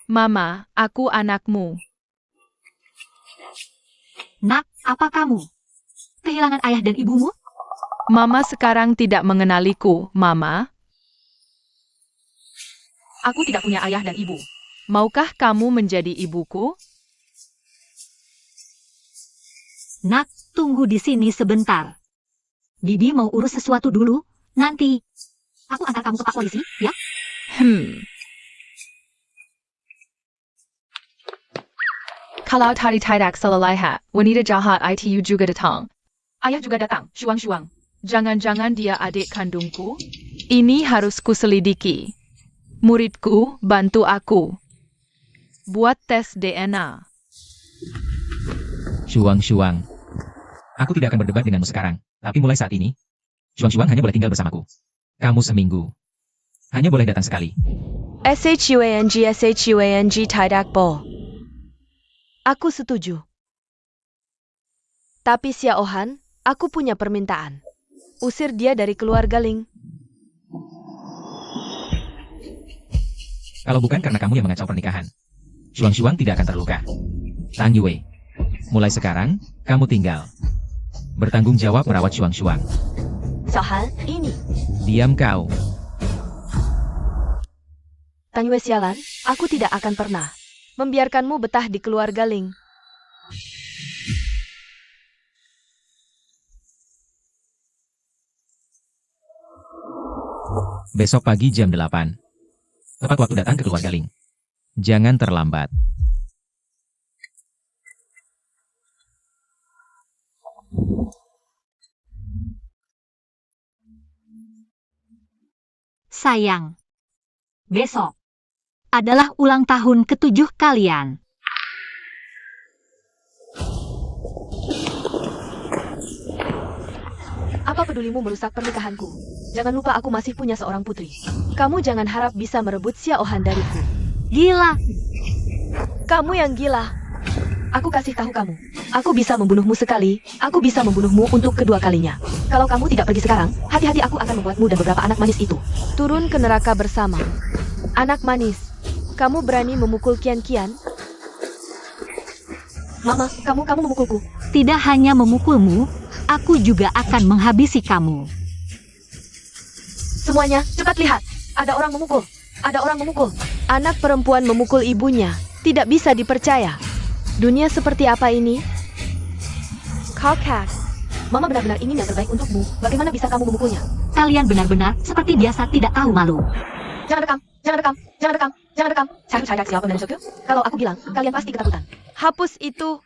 Mama, aku anakmu. Nak, apa kamu? Kehilangan ayah dan ibumu? Mama sekarang tidak mengenaliku, Mama. Aku tidak punya ayah dan ibu. Maukah kamu menjadi ibuku? Nak, tunggu di sini sebentar. Bibi mau urus sesuatu dulu, nanti aku antar kamu ke Pak Polisi, ya? Kalau tadi tidak salah lihat, wanita jahat itu juga datang. Ayah juga datang, Shuang. Jangan-jangan dia adik kandungku? Ini harus kuselidiki. Muridku, bantu aku. Buat tes DNA. Shuang. Aku tidak akan berdebat denganmu sekarang, tapi mulai saat ini, Shuang hanya boleh tinggal bersamaku. Kamu seminggu. Hanya boleh datang sekali. SHUANG tidak bo. Aku setuju. Tapi Xiaohan, aku punya permintaan. Usir dia dari keluarga Ling. Kalau bukan karena kamu yang mengacau pernikahan, Shuang tidak akan terluka. Tang Yue, mulai sekarang, kamu tinggal. Bertanggung jawab merawat Shuang. Xiaohan, ini. Diam kau. Tang Yue sialan, aku tidak akan pernah membiarkanmu betah di keluarga Ling. Besok pagi jam 8. Tepat waktu datang ke keluarga Ling. Jangan terlambat. Sayang, besok adalah ulang tahun ke-7 kalian. Apa pedulimu merusak pernikahanku? Jangan lupa aku masih punya seorang putri. Kamu jangan harap bisa merebut Xiaohan dariku. Gila, Kamu yang gila. Aku kasih tahu kamu. Aku bisa membunuhmu sekali, aku bisa membunuhmu untuk kedua kalinya. Kalau kamu tidak pergi sekarang, hati-hati aku akan membuatmu dan beberapa anak manis itu turun ke neraka bersama. Anak manis, kamu berani memukul Qian? Mama, kamu memukulku. tidak hanya memukulmu, aku juga akan menghabisi kamu. Semuanya, cepat lihat. Ada orang memukul. Ada orang memukul. Anak perempuan memukul ibunya. Tidak bisa dipercaya. Dunia seperti apa ini? Kakak. Mama benar-benar ingin yang terbaik untukmu. Bagaimana bisa kamu memukulnya? Kalian benar-benar seperti biasa tidak tahu malu. Jangan rekam. Cari siapa dan Shokyo. Kalau aku bilang, kalian pasti ketakutan. Hapus itu.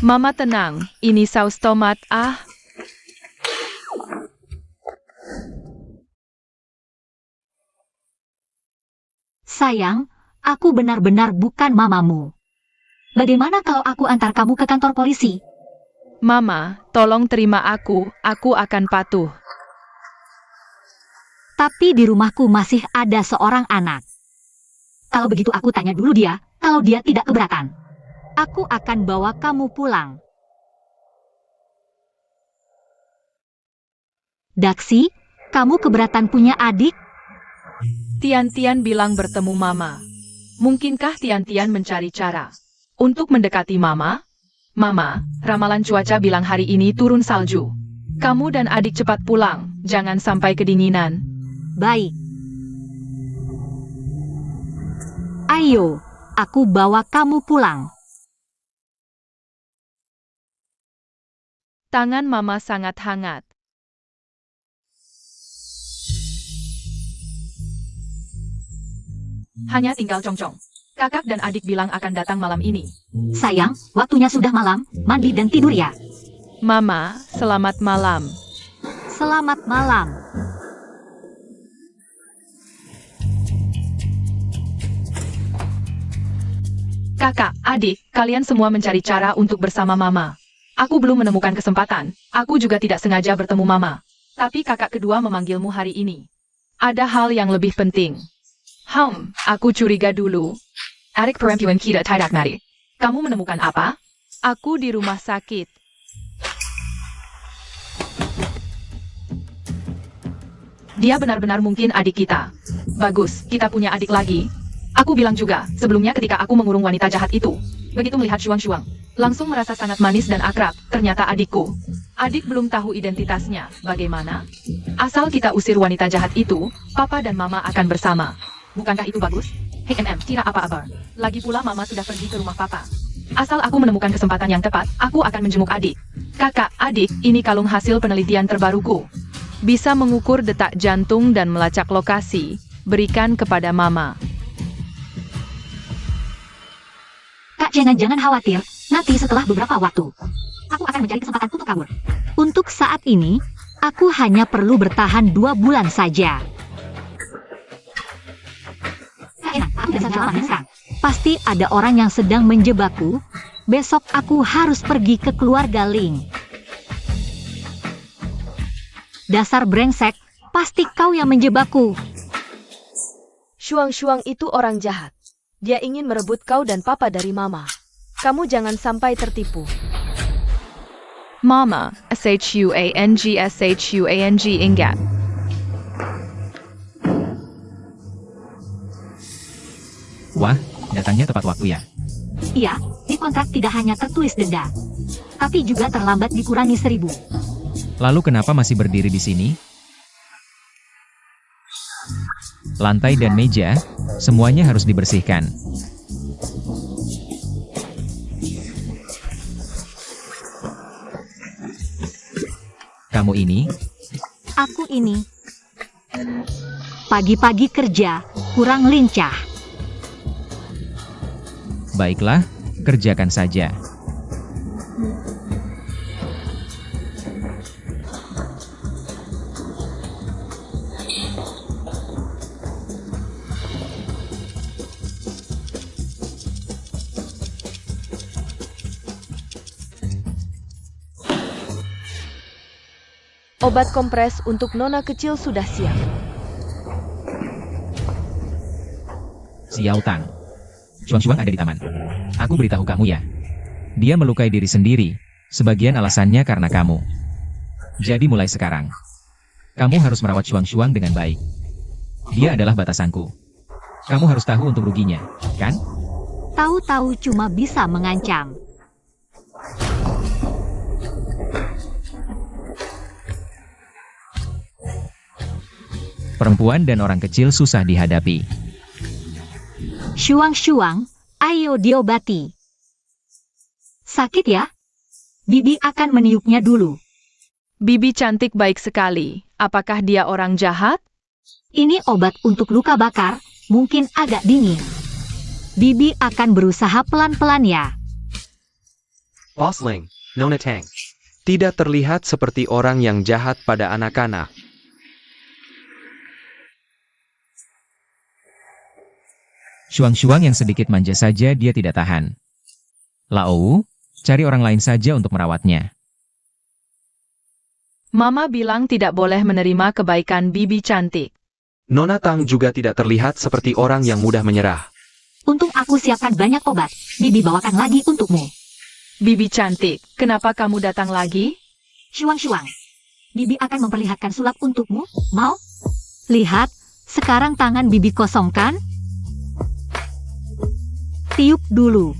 Mama tenang, ini saus tomat. Sayang, aku benar-benar bukan mamamu. Bagaimana kalau aku antar kamu ke kantor polisi? Mama, tolong terima aku akan patuh. Tapi di rumahku masih ada seorang anak. Kalau begitu aku tanya dulu dia, kalau dia tidak keberatan. Aku akan bawa kamu pulang. Daxi, kamu keberatan punya adik? Tian-Tian bilang bertemu Mama. Mungkinkah Tian-Tian mencari cara untuk mendekati Mama? Mama, ramalan cuaca bilang hari ini turun salju. Kamu dan adik cepat pulang, jangan sampai kedinginan. Baik. Ayo, aku bawa kamu pulang. Tangan Mama sangat hangat. Hanya tinggal Congcong. Kakak dan adik bilang akan datang malam ini. Sayang, waktunya sudah malam, mandi dan tidur ya. Mama, selamat malam. Selamat malam. Kakak, adik, kalian semua mencari cara untuk bersama Mama. Aku belum menemukan kesempatan. Aku juga tidak sengaja bertemu Mama. Tapi kakak kedua memanggilmu hari ini. Ada hal yang lebih penting. Aku curiga dulu. Adik perempuan kita tidak mari. Kamu menemukan apa? Aku di rumah sakit. Dia benar-benar mungkin adik kita. Bagus, kita punya adik lagi. Aku bilang juga, sebelumnya ketika aku mengurung wanita jahat itu. Begitu melihat Shuang-Shuang, langsung merasa sangat manis dan akrab, ternyata adikku. Adik belum tahu identitasnya, bagaimana? Asal kita usir wanita jahat itu, Papa dan Mama akan bersama. Bukankah itu bagus? Hei tidak apa-apa. Lagi pula Mama sudah pergi ke rumah Papa. Asal aku menemukan kesempatan yang tepat, aku akan menjenguk adik. Kakak, adik, ini kalung hasil penelitian terbaruku. Bisa mengukur detak jantung dan melacak lokasi. Berikan kepada Mama. Kak, jangan khawatir, nanti setelah beberapa waktu, aku akan mencari kesempatan untuk kabur. Untuk saat ini, aku hanya perlu bertahan 2 bulan saja. Kak Enak, aku bisa jalan sekarang. Pasti ada orang yang sedang menjebakku. Besok aku harus pergi ke keluarga Ling. Dasar brengsek, pasti kau yang menjebakku. Shuang-Shuang itu orang jahat. Dia ingin merebut kau dan Papa dari Mama. Kamu jangan sampai tertipu. Mama, Shuang ingat. Wah, datangnya tepat waktu ya. Iya, di kontrak tidak hanya tertulis denda, tapi juga terlambat dikurangi 1000. Lalu kenapa masih berdiri di sini? Lantai dan meja, semuanya harus dibersihkan. Kamu ini? Aku ini. Pagi-pagi kerja, kurang lincah. Baiklah, kerjakan saja. Obat kompres untuk Nona kecil sudah siap. Xiao Tang. Shuang-Shuang ada di taman. Aku beritahu kamu ya. Dia melukai diri sendiri. Sebagian alasannya karena kamu. Jadi mulai sekarang, kamu harus merawat Shuang-Shuang dengan baik. Dia adalah batasanku. Kamu harus tahu untuk ruginya, kan? Tahu-tahu cuma bisa mengancam. Perempuan dan orang kecil susah dihadapi. Shuang-Shuang, ayo diobati. Sakit ya? Bibi akan meniupnya dulu. Bibi cantik baik sekali. Apakah dia orang jahat? Ini obat untuk luka bakar, mungkin agak dingin. Bibi akan berusaha pelan-pelan ya. Boss Ling, Nona Tang. Tidak terlihat seperti orang yang jahat pada anak-anak. Shuang-Shuang yang sedikit manja saja dia tidak tahan. Lao, cari orang lain saja untuk merawatnya. Mama bilang tidak boleh menerima kebaikan bibi cantik. Nona Tang juga tidak terlihat seperti orang yang mudah menyerah. Untung aku siapkan banyak obat. Bibi bawakan lagi untukmu. Bibi cantik, kenapa kamu datang lagi? Shuang-Shuang, Bibi akan memperlihatkan sulap untukmu. Mau? Lihat, sekarang tangan Bibi kosong kan? Tiup dulu.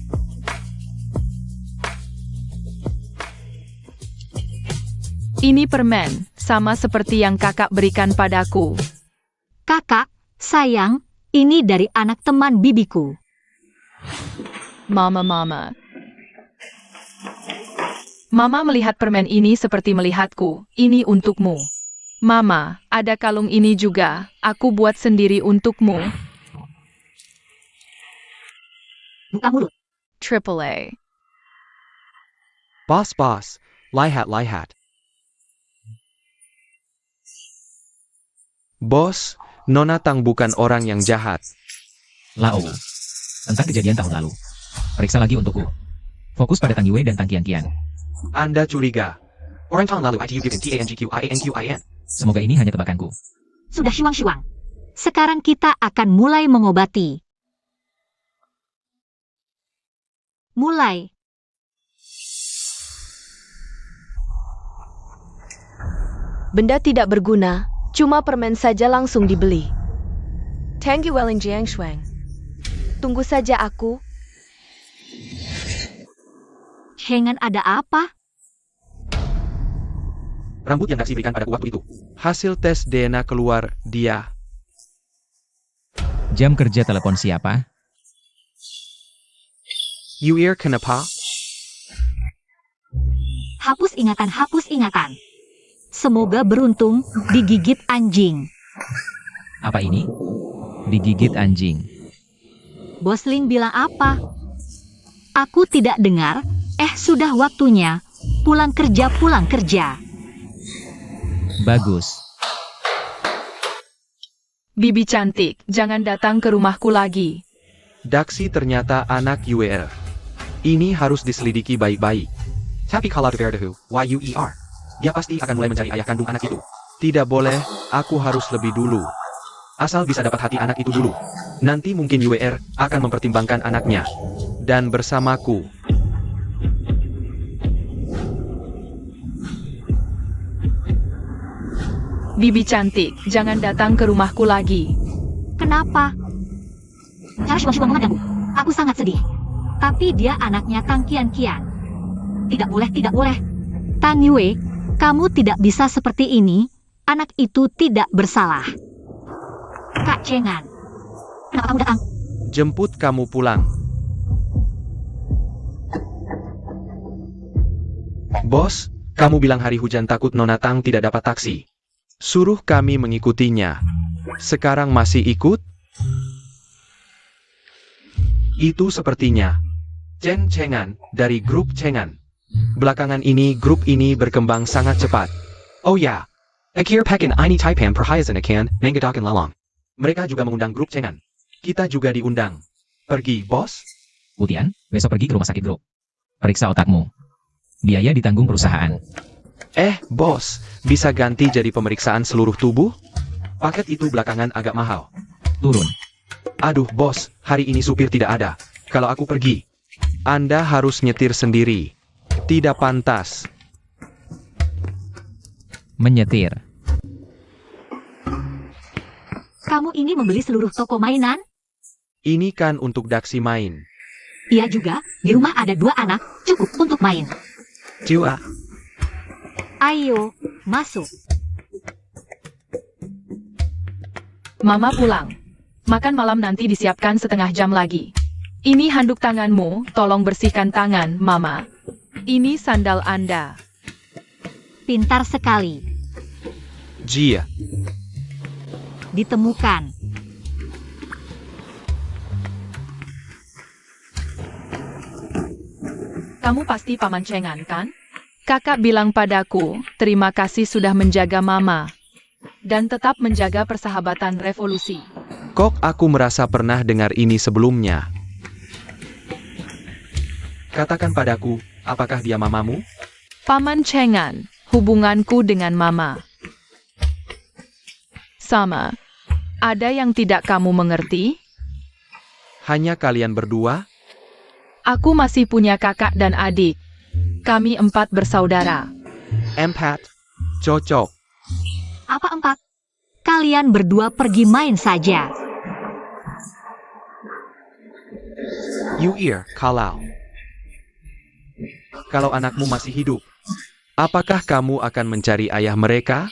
Ini permen, sama seperti yang kakak berikan padaku. Kakak, sayang, ini dari anak teman bibiku. Mama. Mama melihat permen ini seperti melihatku. Ini untukmu. Mama, ada kalung ini juga. Aku buat sendiri untukmu. Buka mulut. Triple A. Boss, lihat. Bos, Nona Tang bukan orang yang jahat. Lao, tentang kejadian tahun lalu. Periksa lagi untukku. Fokus pada Tang Yue dan Tang Qian. Anda curiga. Orang tahun lalu ITU given TANGQIANQIN. Semoga ini hanya tebakanku. Sudah Shuang-Shuang. Sekarang kita akan mulai mengobati. Mulai. Benda tidak berguna, cuma permen saja langsung dibeli. Thank you Welling Jiang Shuang. Tunggu saja aku. Hengan ada apa? Rambut yang Daxi berikan padaku waktu itu. Hasil tes DNA keluar, dia. Jam kerja telepon siapa? Yuir kenapa? Hapus ingatan. Semoga beruntung digigit anjing. Apa ini? Digigit anjing. Bos Ling bilang apa? Aku tidak dengar. Sudah waktunya. Pulang kerja. Bagus. Bibi cantik, jangan datang ke rumahku lagi. Daxi ternyata anak Yuir. Ini harus diselidiki baik-baik. Tapi kalau Verdehu, YUER, dia pasti akan mulai mencari ayah kandung anak itu. Tidak boleh, aku harus lebih dulu. Asal bisa dapat hati anak itu dulu. Nanti mungkin Yuir akan mempertimbangkan anaknya. Dan bersamaku. Bibi cantik, jangan datang ke rumahku lagi. Kenapa? Cara Shuang-Shuang memandangku. Aku sangat sedih. Tapi dia anaknya Tang Qian. Tidak boleh. Tang Yue, kamu tidak bisa seperti ini. Anak itu tidak bersalah. Kak Cengan, kenapa kamu datang? Jemput kamu pulang. Bos, kamu bilang hari hujan takut Nona Tang tidak dapat taksi. Suruh kami mengikutinya. Sekarang masih ikut? Itu sepertinya Cengan dari grup Cengan. Belakangan ini grup ini berkembang sangat cepat. Oh ya, Akhir Pekan ini Taipan Perhiasan akan mengadakan lelang. Mereka juga mengundang grup Cengan. Kita juga diundang. Pergi, bos? Wutian, besok pergi ke rumah sakit grup. Periksa otakmu. Biaya ditanggung perusahaan. Bos, bisa ganti jadi pemeriksaan seluruh tubuh? Paket itu belakangan agak mahal. Turun. Aduh, bos, hari ini supir tidak ada. Kalau aku pergi, Anda harus nyetir sendiri. Tidak pantas. Menyetir. Kamu ini membeli seluruh toko mainan? Ini kan untuk Daxi main. Iya juga, di rumah ada 2 anak, cukup untuk main. Jua. Ayo, masuk. Mama pulang. Makan malam nanti disiapkan setengah jam lagi. Ini handuk tanganmu, tolong bersihkan tangan, Mama. Ini sandal Anda. Pintar sekali. Jia. Ditemukan. Kamu pasti paman Cengan, kan? Kakak bilang padaku, terima kasih sudah menjaga mama. Dan tetap menjaga persahabatan revolusi. Kok aku merasa pernah dengar ini sebelumnya? Katakan padaku, apakah dia mamamu? Paman Cengan, hubunganku dengan mama. Sama. Ada yang tidak kamu mengerti? Hanya kalian berdua? Aku masih punya kakak dan adik. Kami 4 bersaudara. Empat. Cocok. Apa 4? Kalian berdua pergi main saja. You ear, kalau. Kalau anakmu masih hidup, apakah kamu akan mencari ayah mereka?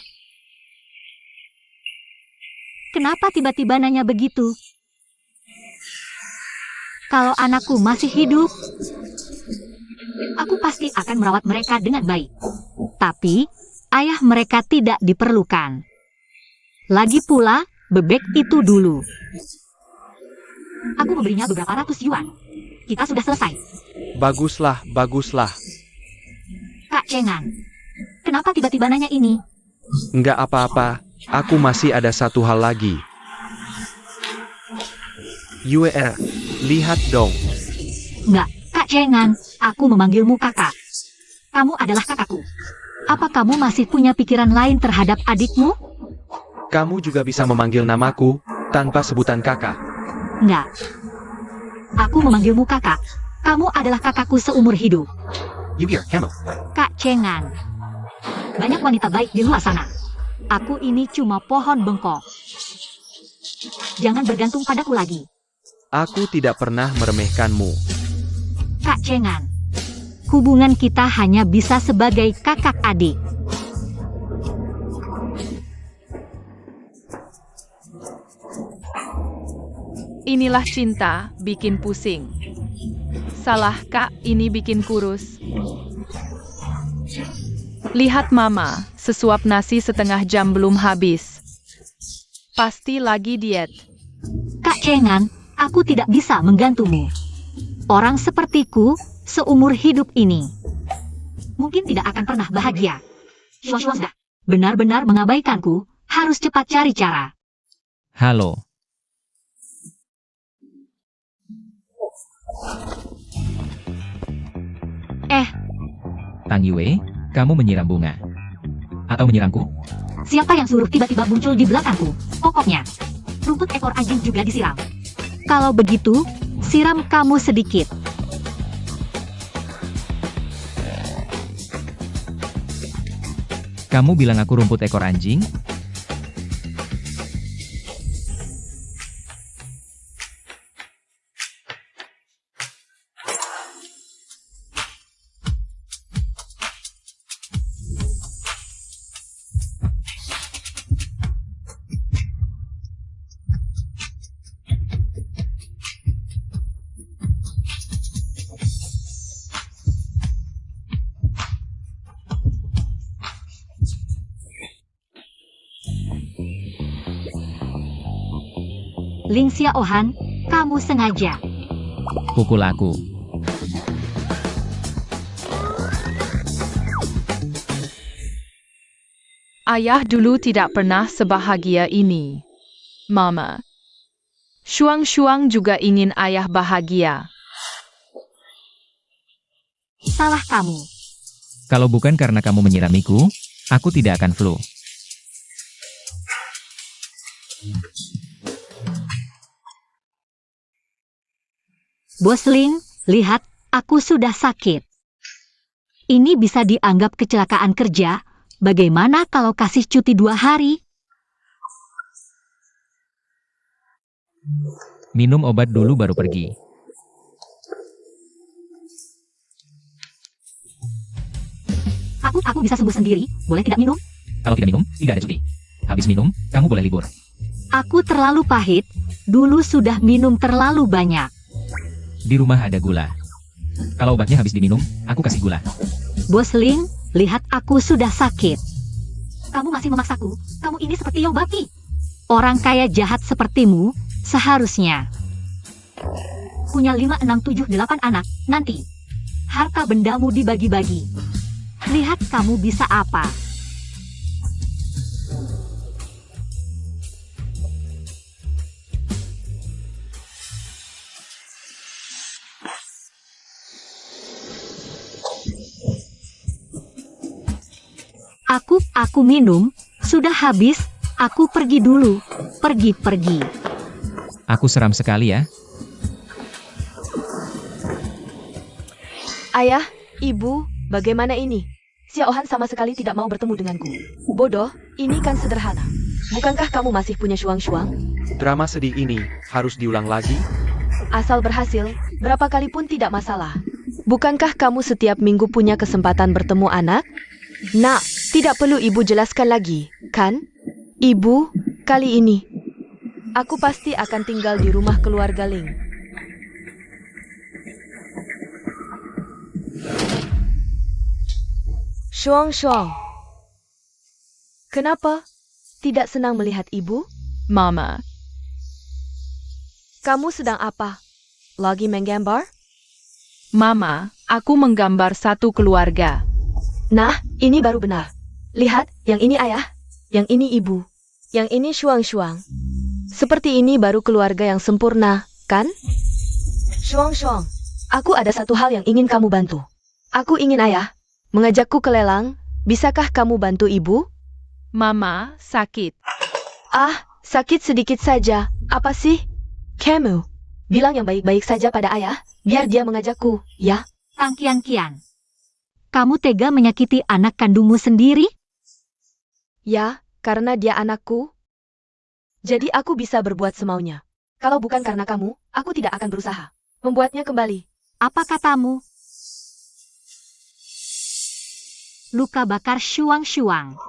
Kenapa tiba-tiba nanya begitu? Kalau anakku masih hidup, aku pasti akan merawat mereka dengan baik. Tapi, ayah mereka tidak diperlukan. Lagi pula, bebek itu dulu. Aku memberinya beberapa ratus yuan. Kita sudah selesai. Baguslah, baguslah. Kak Cengan, kenapa tiba-tiba nanya ini? Enggak apa-apa, aku masih ada satu hal lagi. Yue, lihat dong. Enggak, Kak Cengan, aku memanggilmu kakak. Kamu adalah kakakku. Apa kamu masih punya pikiran lain terhadap adikmu? Kamu juga bisa memanggil namaku, tanpa sebutan kakak. Enggak. Aku memanggilmu kakak. Kamu adalah kakakku seumur hidup. You ear, kamu. Kak Cengan. Banyak wanita baik di luar sana. Aku ini cuma pohon bengkok. Jangan bergantung padaku lagi. Aku tidak pernah meremehkanmu. Kak Cengan. Hubungan kita hanya bisa sebagai kakak adik. Inilah cinta, bikin pusing. Salah kak, ini bikin kurus. Lihat mama, sesuap nasi setengah jam belum habis. Pasti lagi diet. Kak Cengan, aku tidak bisa menggantumu. Orang sepertiku, seumur hidup ini, mungkin tidak akan pernah bahagia. Sudah, benar-benar mengabaikanku, harus cepat cari cara. Halo. Tang Yue, kamu menyiram bunga. Atau menyirangku? Siapa yang suruh tiba-tiba muncul di belakangku? Pokoknya, rumput ekor anjing juga disiram. Kalau begitu, siram kamu sedikit. Kamu bilang aku rumput ekor anjing? Ling Xiaohan, kamu sengaja. Pukul aku. Ayah dulu tidak pernah sebahagia ini. Mama. Shuang-Shuang juga ingin ayah bahagia. Salah kamu. Kalau bukan karena kamu menyiramiku, aku tidak akan flu. Bos Ling, lihat, aku sudah sakit. Ini bisa dianggap kecelakaan kerja. Bagaimana kalau kasih cuti 2 hari? Minum obat dulu baru pergi. Aku bisa sembuh sendiri, boleh tidak minum? Kalau tidak minum, tidak ada cuti. Habis minum, kamu boleh libur. Aku terlalu pahit, dulu sudah minum terlalu banyak. Di rumah ada gula. Kalau obatnya habis diminum, aku kasih gula. Bos Ling, lihat aku sudah sakit. Kamu masih memaksaku, kamu ini seperti Yobaki. Orang kaya jahat sepertimu, seharusnya punya 5, 6, 7, 8 anak, nanti harta bendamu dibagi-bagi. Lihat kamu bisa apa. Aku minum, sudah habis, aku pergi dulu. Pergi. Aku seram sekali ya. Ayah, ibu, bagaimana ini? Xiaohan sama sekali tidak mau bertemu denganku. Bodoh, ini kan sederhana. Bukankah kamu masih punya Shuang-Shuang? Drama sedih ini harus diulang lagi? Asal berhasil, berapa kali pun tidak masalah. Bukankah kamu setiap minggu punya kesempatan bertemu anak? Nak, tidak perlu ibu jelaskan lagi, kan? Ibu, kali ini, aku pasti akan tinggal di rumah keluarga Ling. Shuang-Shuang, kenapa? Tidak senang melihat ibu? Mama, Kamu sedang apa? Lagi menggambar? Mama, aku menggambar satu keluarga. Nah, ini baru benar. Lihat, yang ini ayah, yang ini ibu, yang ini Shuang-Shuang. Seperti ini baru keluarga yang sempurna, kan? Shuang-Shuang, aku ada satu hal yang ingin kamu bantu. Aku ingin ayah mengajakku ke lelang. Bisakah kamu bantu ibu? Mama, sakit. Ah, sakit sedikit saja. Apa sih? Kamu, bilang yang baik-baik saja pada ayah, biar dia mengajakku, ya? Tang Kian. Kamu tega menyakiti anak kandungmu sendiri? Ya, karena dia anakku. Jadi aku bisa berbuat semaunya. Kalau bukan karena kamu, aku tidak akan berusaha membuatnya kembali. Apa katamu? Luka bakar Shuang-Shuang.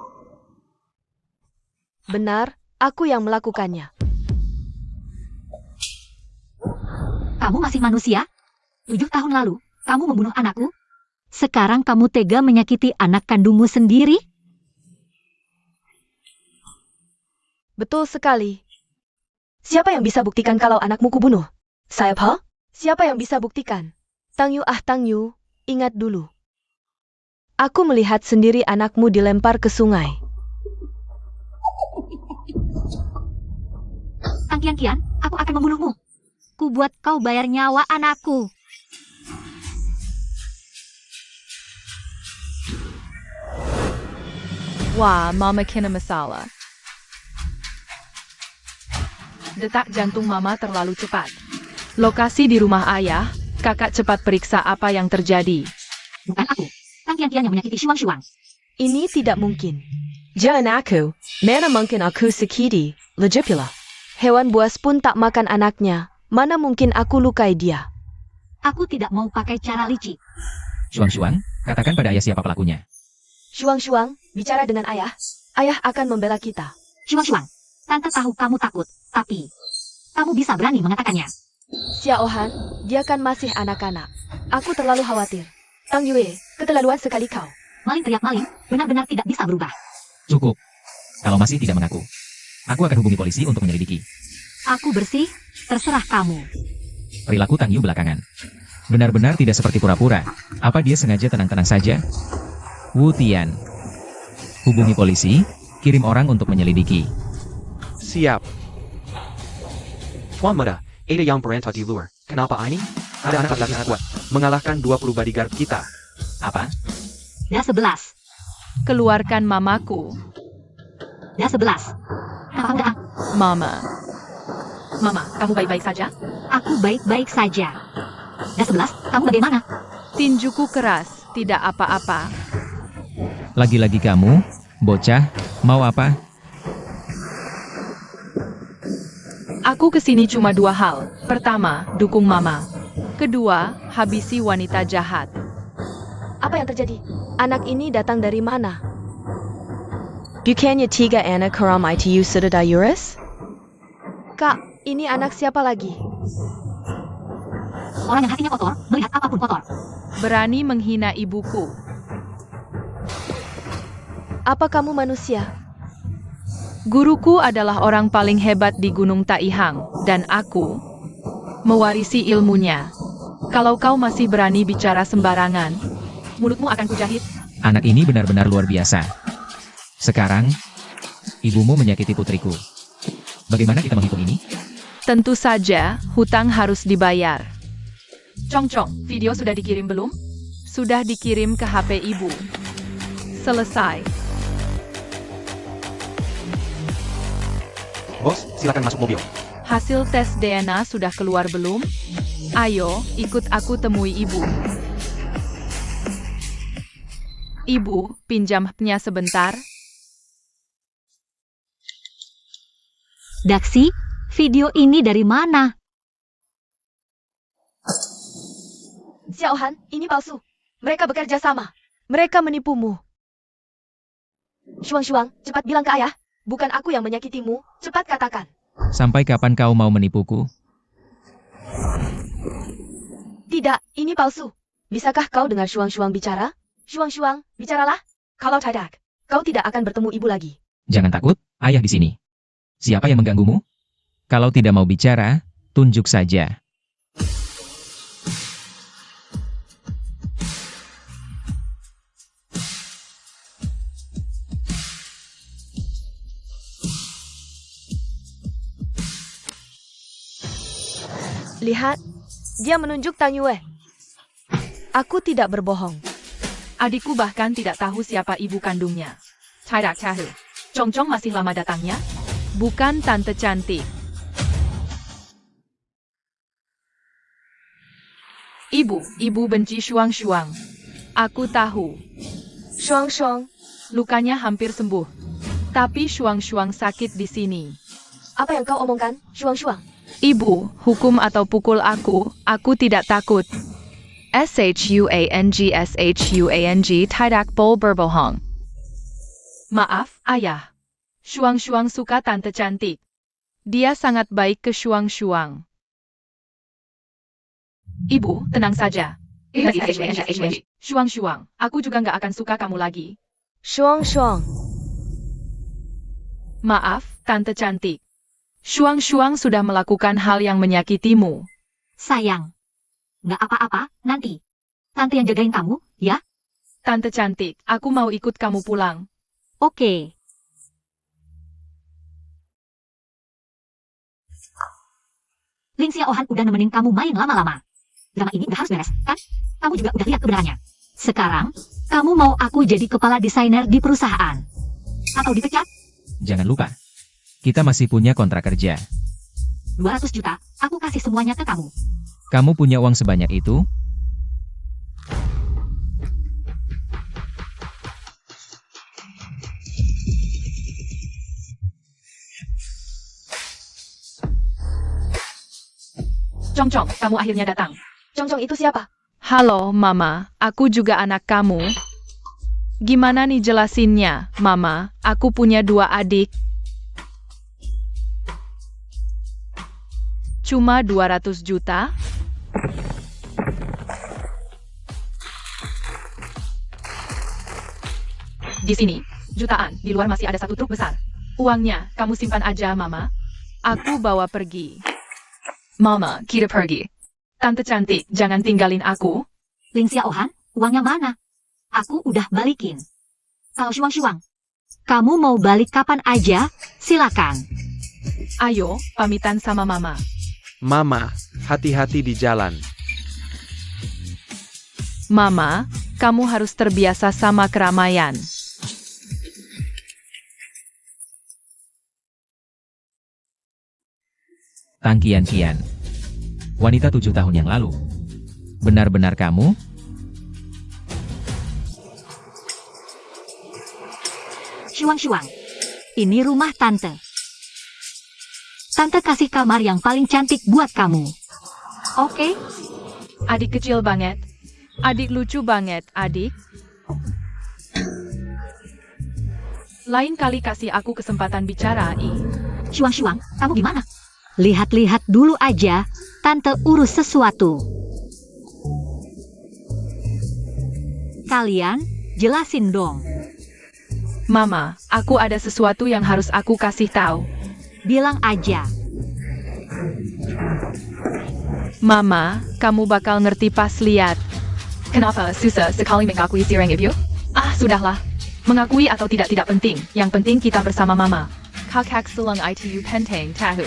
Benar, aku yang melakukannya. Kamu masih manusia? 7 tahun lalu, kamu membunuh anakku? Sekarang kamu tega menyakiti anak kandungmu sendiri? Betul sekali. Siapa yang bisa buktikan kalau anakmu kubunuh? Siapa? Siapa yang bisa buktikan? Tang Yu, ingat dulu. Aku melihat sendiri anakmu dilempar ke sungai. Tang Kian, aku akan membunuhmu. Ku buat kau bayar nyawa anakku. Wah, Mama kena masalah. Detak jantung Mama terlalu cepat. Lokasi di rumah ayah, kakak cepat periksa apa yang terjadi. Bukan aku. Tang Kian yang menyakiti Shuang-Shuang. Ini tidak mungkin. Jangan aku. Mana mungkin aku sakiti, lagi pula. Hewan buas pun tak makan anaknya. Mana mungkin aku lukai dia? Aku tidak mau pakai cara licik. Shuang-Shuang, katakan pada ayah siapa pelakunya. Shuang-Shuang, bicara dengan ayah. Ayah akan membela kita. Shuang-Shuang, tante tahu kamu takut, tapi kamu bisa berani mengatakannya. Xiaohan, dia kan masih anak-anak. Aku terlalu khawatir. Tang Yue, keterlaluan sekali kau. Maling teriak maling, benar-benar tidak bisa berubah. Cukup. Kalau masih tidak mengaku, aku akan hubungi polisi untuk menyelidiki. Aku bersih, terserah kamu. Perilaku Tang Yu belakangan benar-benar tidak seperti pura-pura. Apa dia sengaja tenang-tenang saja? Wu Tian, hubungi polisi, kirim orang untuk menyelidiki. Siap. Tuan Muda, ada yang berantak di luar. Kenapa ini? Ada anak laki kuat, mengalahkan 20 bodyguard kita. Apa? Dah 11. Keluarkan mamaku. Dah 11. Kapan datang? Mama. Mama, kamu baik-baik saja? Aku baik-baik saja. Dah 11, kamu bagaimana? Tinjuku keras, tidak apa-apa. Lagi-lagi kamu, bocah, mau apa? Aku kesini cuma 2 hal. Pertama, dukung Mama. Kedua, habisi wanita jahat. Apa yang terjadi? Anak ini datang dari mana? Bukannya 3 anak haram ITU sudah Dayuris? Kak, ini anak siapa lagi? Orang yang hatinya kotor, melihat apapun kotor. Berani menghina ibuku. Apa kamu manusia? Guruku adalah orang paling hebat di Gunung Taihang, dan aku mewarisi ilmunya. Kalau kau masih berani bicara sembarangan, mulutmu akan kujahit. Anak ini benar-benar luar biasa. Sekarang, ibumu menyakiti putriku. Bagaimana kita menghitung ini? Tentu saja, hutang harus dibayar. Cong-cong, video sudah dikirim belum? Sudah dikirim ke HP ibu. Selesai. Bos, silakan masuk mobil. Hasil tes DNA sudah keluar belum? Ayo, ikut aku temui ibu. Ibu, pinjamnya sebentar. Daxi, video ini dari mana? Xiaohan, ini palsu. Mereka bekerja sama. Mereka menipumu. Shuang, cepat bilang ke ayah. Bukan aku yang menyakitimu, cepat katakan. Sampai kapan kau mau menipuku? Tidak, ini palsu. Bisakah kau dengar Shuang bicara? Shuang, bicaralah. Kalau tidak, kau tidak akan bertemu ibu lagi. Jangan takut, ayah di sini. Siapa yang mengganggumu? Kalau tidak mau bicara, tunjuk saja. Lihat, dia menunjuk Tang Yue. Aku tidak berbohong. Adikku bahkan tidak tahu siapa ibu kandungnya. Tidak tahu. Cong-cong masih lama datangnya? Bukan tante cantik. Ibu benci Shuang. Aku tahu. Shuang, Lukanya hampir sembuh. Tapi Shuang sakit di sini. apa yang kau omongkan, Shuang? Ibu, hukum atau pukul aku tidak takut. Shuang tidak boleh berbohong. Maaf, ayah. Shuang suka tante cantik. Dia sangat baik ke Shuang. Ibu, tenang saja. Shuang, aku juga nggak akan suka kamu lagi. Shuang. Maaf, tante cantik. Shuang sudah melakukan hal yang menyakitimu. Sayang. Nggak apa-apa, nanti. Tante yang jagain kamu, ya? Tante cantik, aku mau ikut kamu pulang. Oke. Ling Xiaohan udah nemenin kamu main lama-lama. Drama ini udah harus beres, kan? Kamu juga udah lihat kebenarannya. Sekarang, kamu mau aku jadi kepala desainer di perusahaan? Atau dipecat? Jangan lupa, kita masih punya kontrak kerja. 200 juta, aku kasih semuanya ke kamu. Kamu punya uang sebanyak itu? Cong, kamu akhirnya datang. Cong itu siapa? Halo, Mama. Aku juga anak kamu. Gimana nih jelasinnya, Mama? Aku punya 2 adik. Cuma 200 juta? Di sini, jutaan. Di luar masih ada 1 truk besar. Uangnya, kamu simpan aja, Mama. Aku bawa pergi. Mama, kita pergi. Tante cantik, jangan tinggalin aku. Ling Xiaohan, uangnya mana? Aku udah balikin. Kalau Shuang, kamu mau balik kapan aja, silakan. Ayo, pamitan sama Mama. Mama, hati-hati di jalan. Mama, kamu harus terbiasa sama keramaian. Tang Qian. Wanita 7 tahun yang lalu. Benar-benar kamu? Shuang, ini rumah Tante. Tante kasih kamar yang paling cantik buat kamu. Oke? Adik kecil banget. Adik lucu banget, adik. Lain kali kasih aku kesempatan bicara, Shuang, kamu gimana? Lihat-lihat dulu aja, Tante urus sesuatu. Kalian, jelasin dong. Mama, aku ada sesuatu yang harus aku kasih tahu. Bilang aja. Mama, kamu bakal ngerti pas lihat. Kenapa susah sekali mengakui si ibu? Sudahlah. Mengakui atau tidak penting. Yang penting kita bersama Mama. Kakak selang itu penting tahu.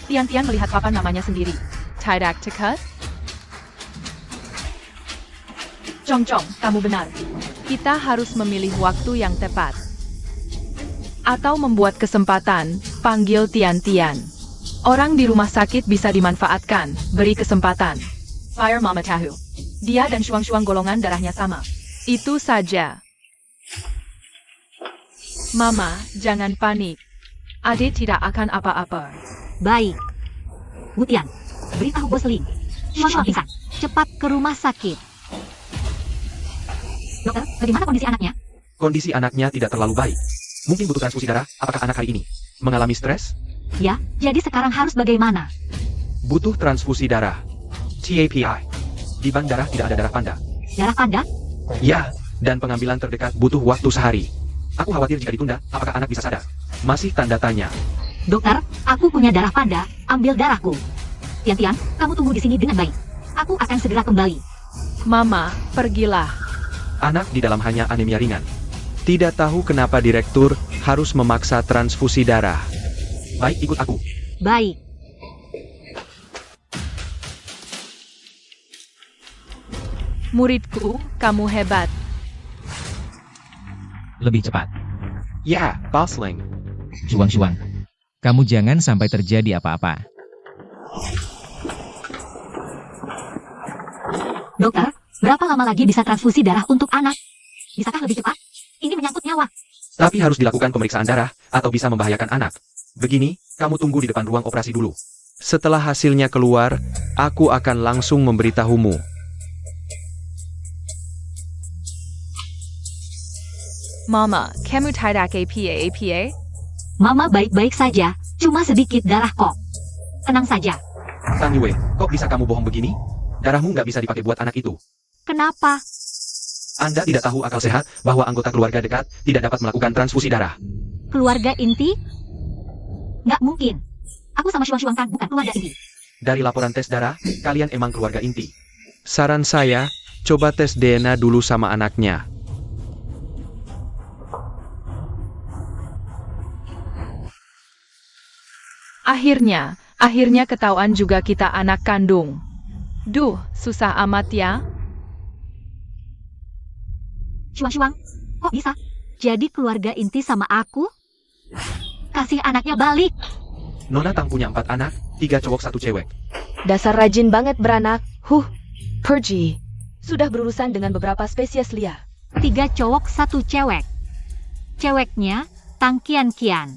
Tian-Tian melihat papa namanya sendiri. Tidak dekat? Cong-cong, kamu benar. Kita harus memilih waktu yang tepat. Atau membuat kesempatan, panggil Tian-Tian. Orang di rumah sakit bisa dimanfaatkan, beri kesempatan. Fire Mama tahu. Dia dan Shuang-Shuang golongan darahnya sama. Itu saja. Mama, jangan panik. Adik tidak akan apa-apa. Baik. Butian, beritahu Bos Ling. Shuang-Shuang pingsan. Cepat ke rumah sakit. Dokter, bagaimana kondisi anaknya? Kondisi anaknya tidak terlalu baik. Mungkin butuh transfusi darah. Apakah anak hari ini mengalami stres? Ya, jadi sekarang harus bagaimana? Butuh transfusi darah. TAPI. Di bank darah tidak ada darah panda. Darah panda? Ya, dan pengambilan terdekat butuh waktu sehari. Aku khawatir jika ditunda, apakah anak bisa sadar? Masih tanda tanya. Dokter, aku punya darah panda, ambil darahku. Tian-Tian, kamu tunggu di sini dengan baik. Aku akan segera kembali. Mama, pergilah. Anak di dalam hanya anemia ringan. Tidak tahu kenapa direktur harus memaksa transfusi darah. Baik, ikut aku. Baik. Muridku, kamu hebat. Lebih cepat. Ya, Bosling. Shuang-Shuang. Kamu jangan sampai terjadi apa-apa. Dokter, berapa lama lagi bisa transfusi darah untuk anak? Bisakah lebih cepat? Ini menyangkut nyawa. Tapi harus dilakukan pemeriksaan darah, atau bisa membahayakan anak. Begini, kamu tunggu di depan ruang operasi dulu. Setelah hasilnya keluar, aku akan langsung memberitahumu. Mama, kamu tidak apa-apa? Mama baik-baik saja, cuma sedikit darah kok. Tenang saja. Tang Yue, kok bisa kamu bohong begini? Darahmu nggak bisa dipakai buat anak itu. Kenapa? Anda tidak tahu akal sehat bahwa anggota keluarga dekat tidak dapat melakukan transfusi darah. Keluarga inti? Nggak mungkin. Aku sama Shuang-Shuang kan bukan keluarga inti. Dari laporan tes darah, kalian emang keluarga inti. Saran saya, coba tes DNA dulu sama anaknya. Akhirnya ketahuan juga kita anak kandung. Duh, susah amat ya. Shuang-Shuang, kok bisa? Jadi keluarga inti sama aku? Kasih anaknya balik. Nona Tang punya 4 anak, 3 cowok 1 cewek. Dasar rajin banget beranak. Pergi. Sudah berurusan dengan beberapa spesies liar. 3 cowok 1 cewek. Ceweknya Tang Kian-Kian.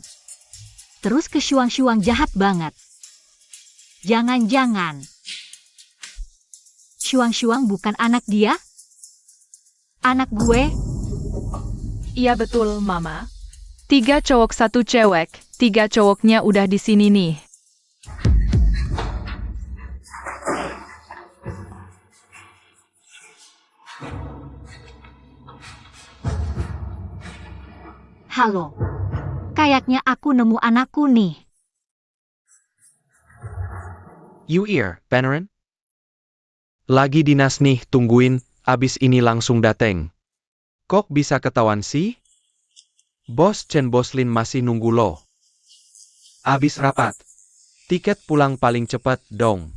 Terus ke Shuang-Shuang jahat banget. Jangan-jangan Shuang-Shuang bukan anak dia? Anak gue? Iya betul, Mama. 3 cowok 1 cewek, 3 cowoknya udah di sini nih. Halo. Kayaknya aku nemu anakku nih. You ear, Beneran? Lagi dinas nih, tungguin, abis ini langsung dateng. Kok bisa ketahuan sih? Bos Chen Boslin masih nunggu lo. Abis rapat. Tiket pulang paling cepat dong.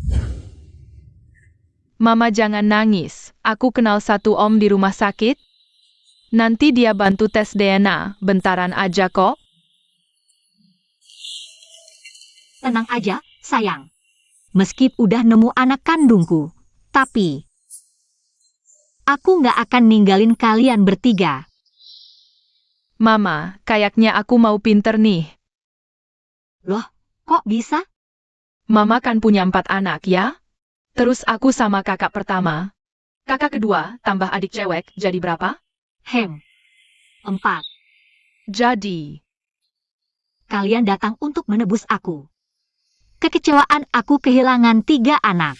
Mama jangan nangis, aku kenal satu om di rumah sakit. Nanti dia bantu tes DNA, bentaran aja kok. Tenang aja, sayang. Meski udah nemu anak kandungku, tapi aku nggak akan ninggalin kalian bertiga. Mama, kayaknya aku mau pinter nih. Loh, kok bisa? Mama kan punya 4 anak ya? Terus aku sama kakak pertama. Kakak kedua, tambah adik cewek, jadi berapa? 4. Jadi, Kalian datang untuk menebus aku. Kekecewaan aku kehilangan 3 anak.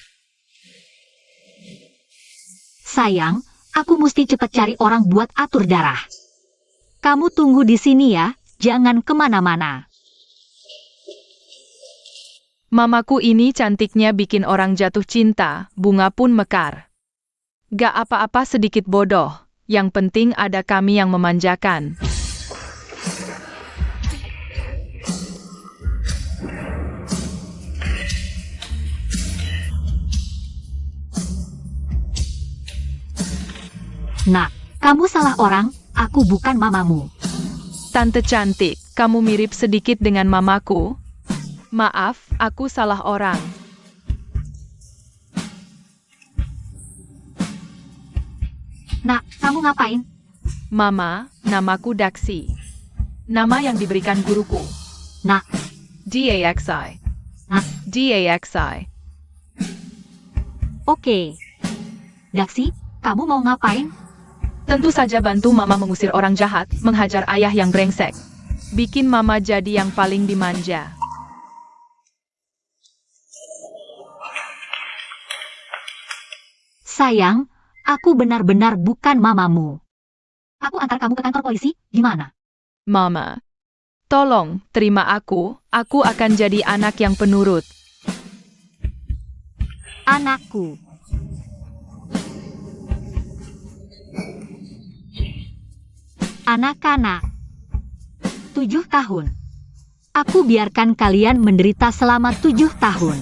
Sayang, aku mesti cepat cari orang buat atur darah. Kamu tunggu di sini ya, jangan kemana-mana. Mamaku ini cantiknya bikin orang jatuh cinta, bunga pun mekar. Gak apa-apa sedikit bodoh, yang penting ada kami yang memanjakan. Nak, kamu salah orang, aku bukan mamamu. Tante cantik, kamu mirip sedikit dengan mamaku. Maaf, aku salah orang. Nak, kamu ngapain? Mama, namaku Daxi. Nama yang diberikan guruku. Nak, Daxi. Nak. Daxi. oke. Daxi, kamu mau ngapain? Tentu saja bantu mama mengusir orang jahat, menghajar ayah yang brengsek. Bikin mama jadi yang paling dimanja. Sayang, aku benar-benar bukan mamamu. Aku antar kamu ke kantor polisi, gimana? Mama, tolong, terima aku akan jadi anak yang penurut. Anakku. Anak-anak. 7 tahun. Aku biarkan kalian menderita selama 7 tahun.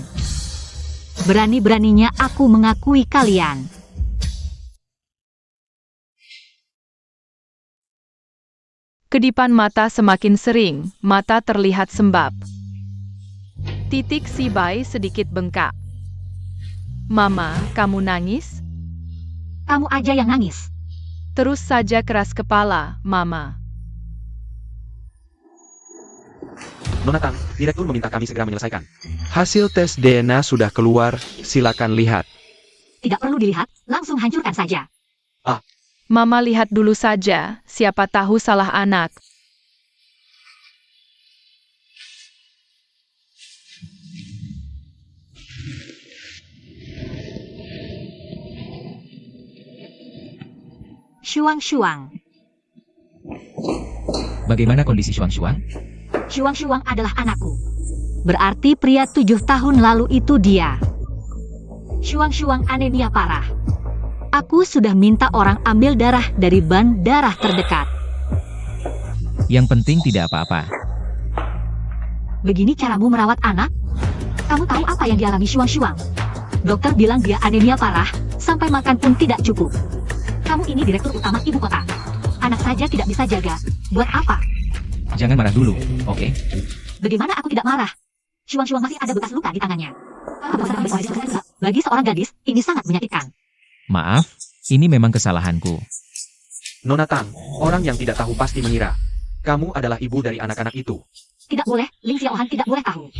Berani-beraninya aku mengakui kalian. Kedipan mata semakin sering, mata terlihat sembab. Titik si bayi sedikit bengkak. Mama, kamu nangis? Kamu aja yang nangis. Terus saja keras kepala, Mama. Nona Tang, direktur meminta kami segera menyelesaikan. Hasil tes DNA sudah keluar, silakan lihat. Tidak perlu dilihat, langsung hancurkan saja. Mama lihat dulu saja, siapa tahu salah anak. Shuang-Shuang. Bagaimana kondisi Shuang-Shuang? Shuang-Shuang adalah anakku. Berarti pria 7 tahun lalu itu dia. Shuang-Shuang anemia parah. Aku sudah minta orang ambil darah dari bank darah terdekat. Yang penting tidak apa-apa. Begini caramu merawat anak? Kamu tahu apa yang dialami Shuang-Shuang? Dokter bilang dia anemia parah, sampai makan pun tidak cukup. Kamu ini direktur utama ibu kota. Anak saja tidak bisa jaga. Buat apa? Jangan marah dulu, oke? Bagaimana aku tidak marah? Shuang-Shuang masih ada bekas luka di tangannya. Bagi seorang gadis, ini sangat menyakitkan. Maaf, ini memang kesalahanku. Nona Tang, orang yang tidak tahu pasti mengira. Kamu adalah ibu dari anak-anak itu. Tidak boleh, Ling Xiaohan tidak boleh tahu.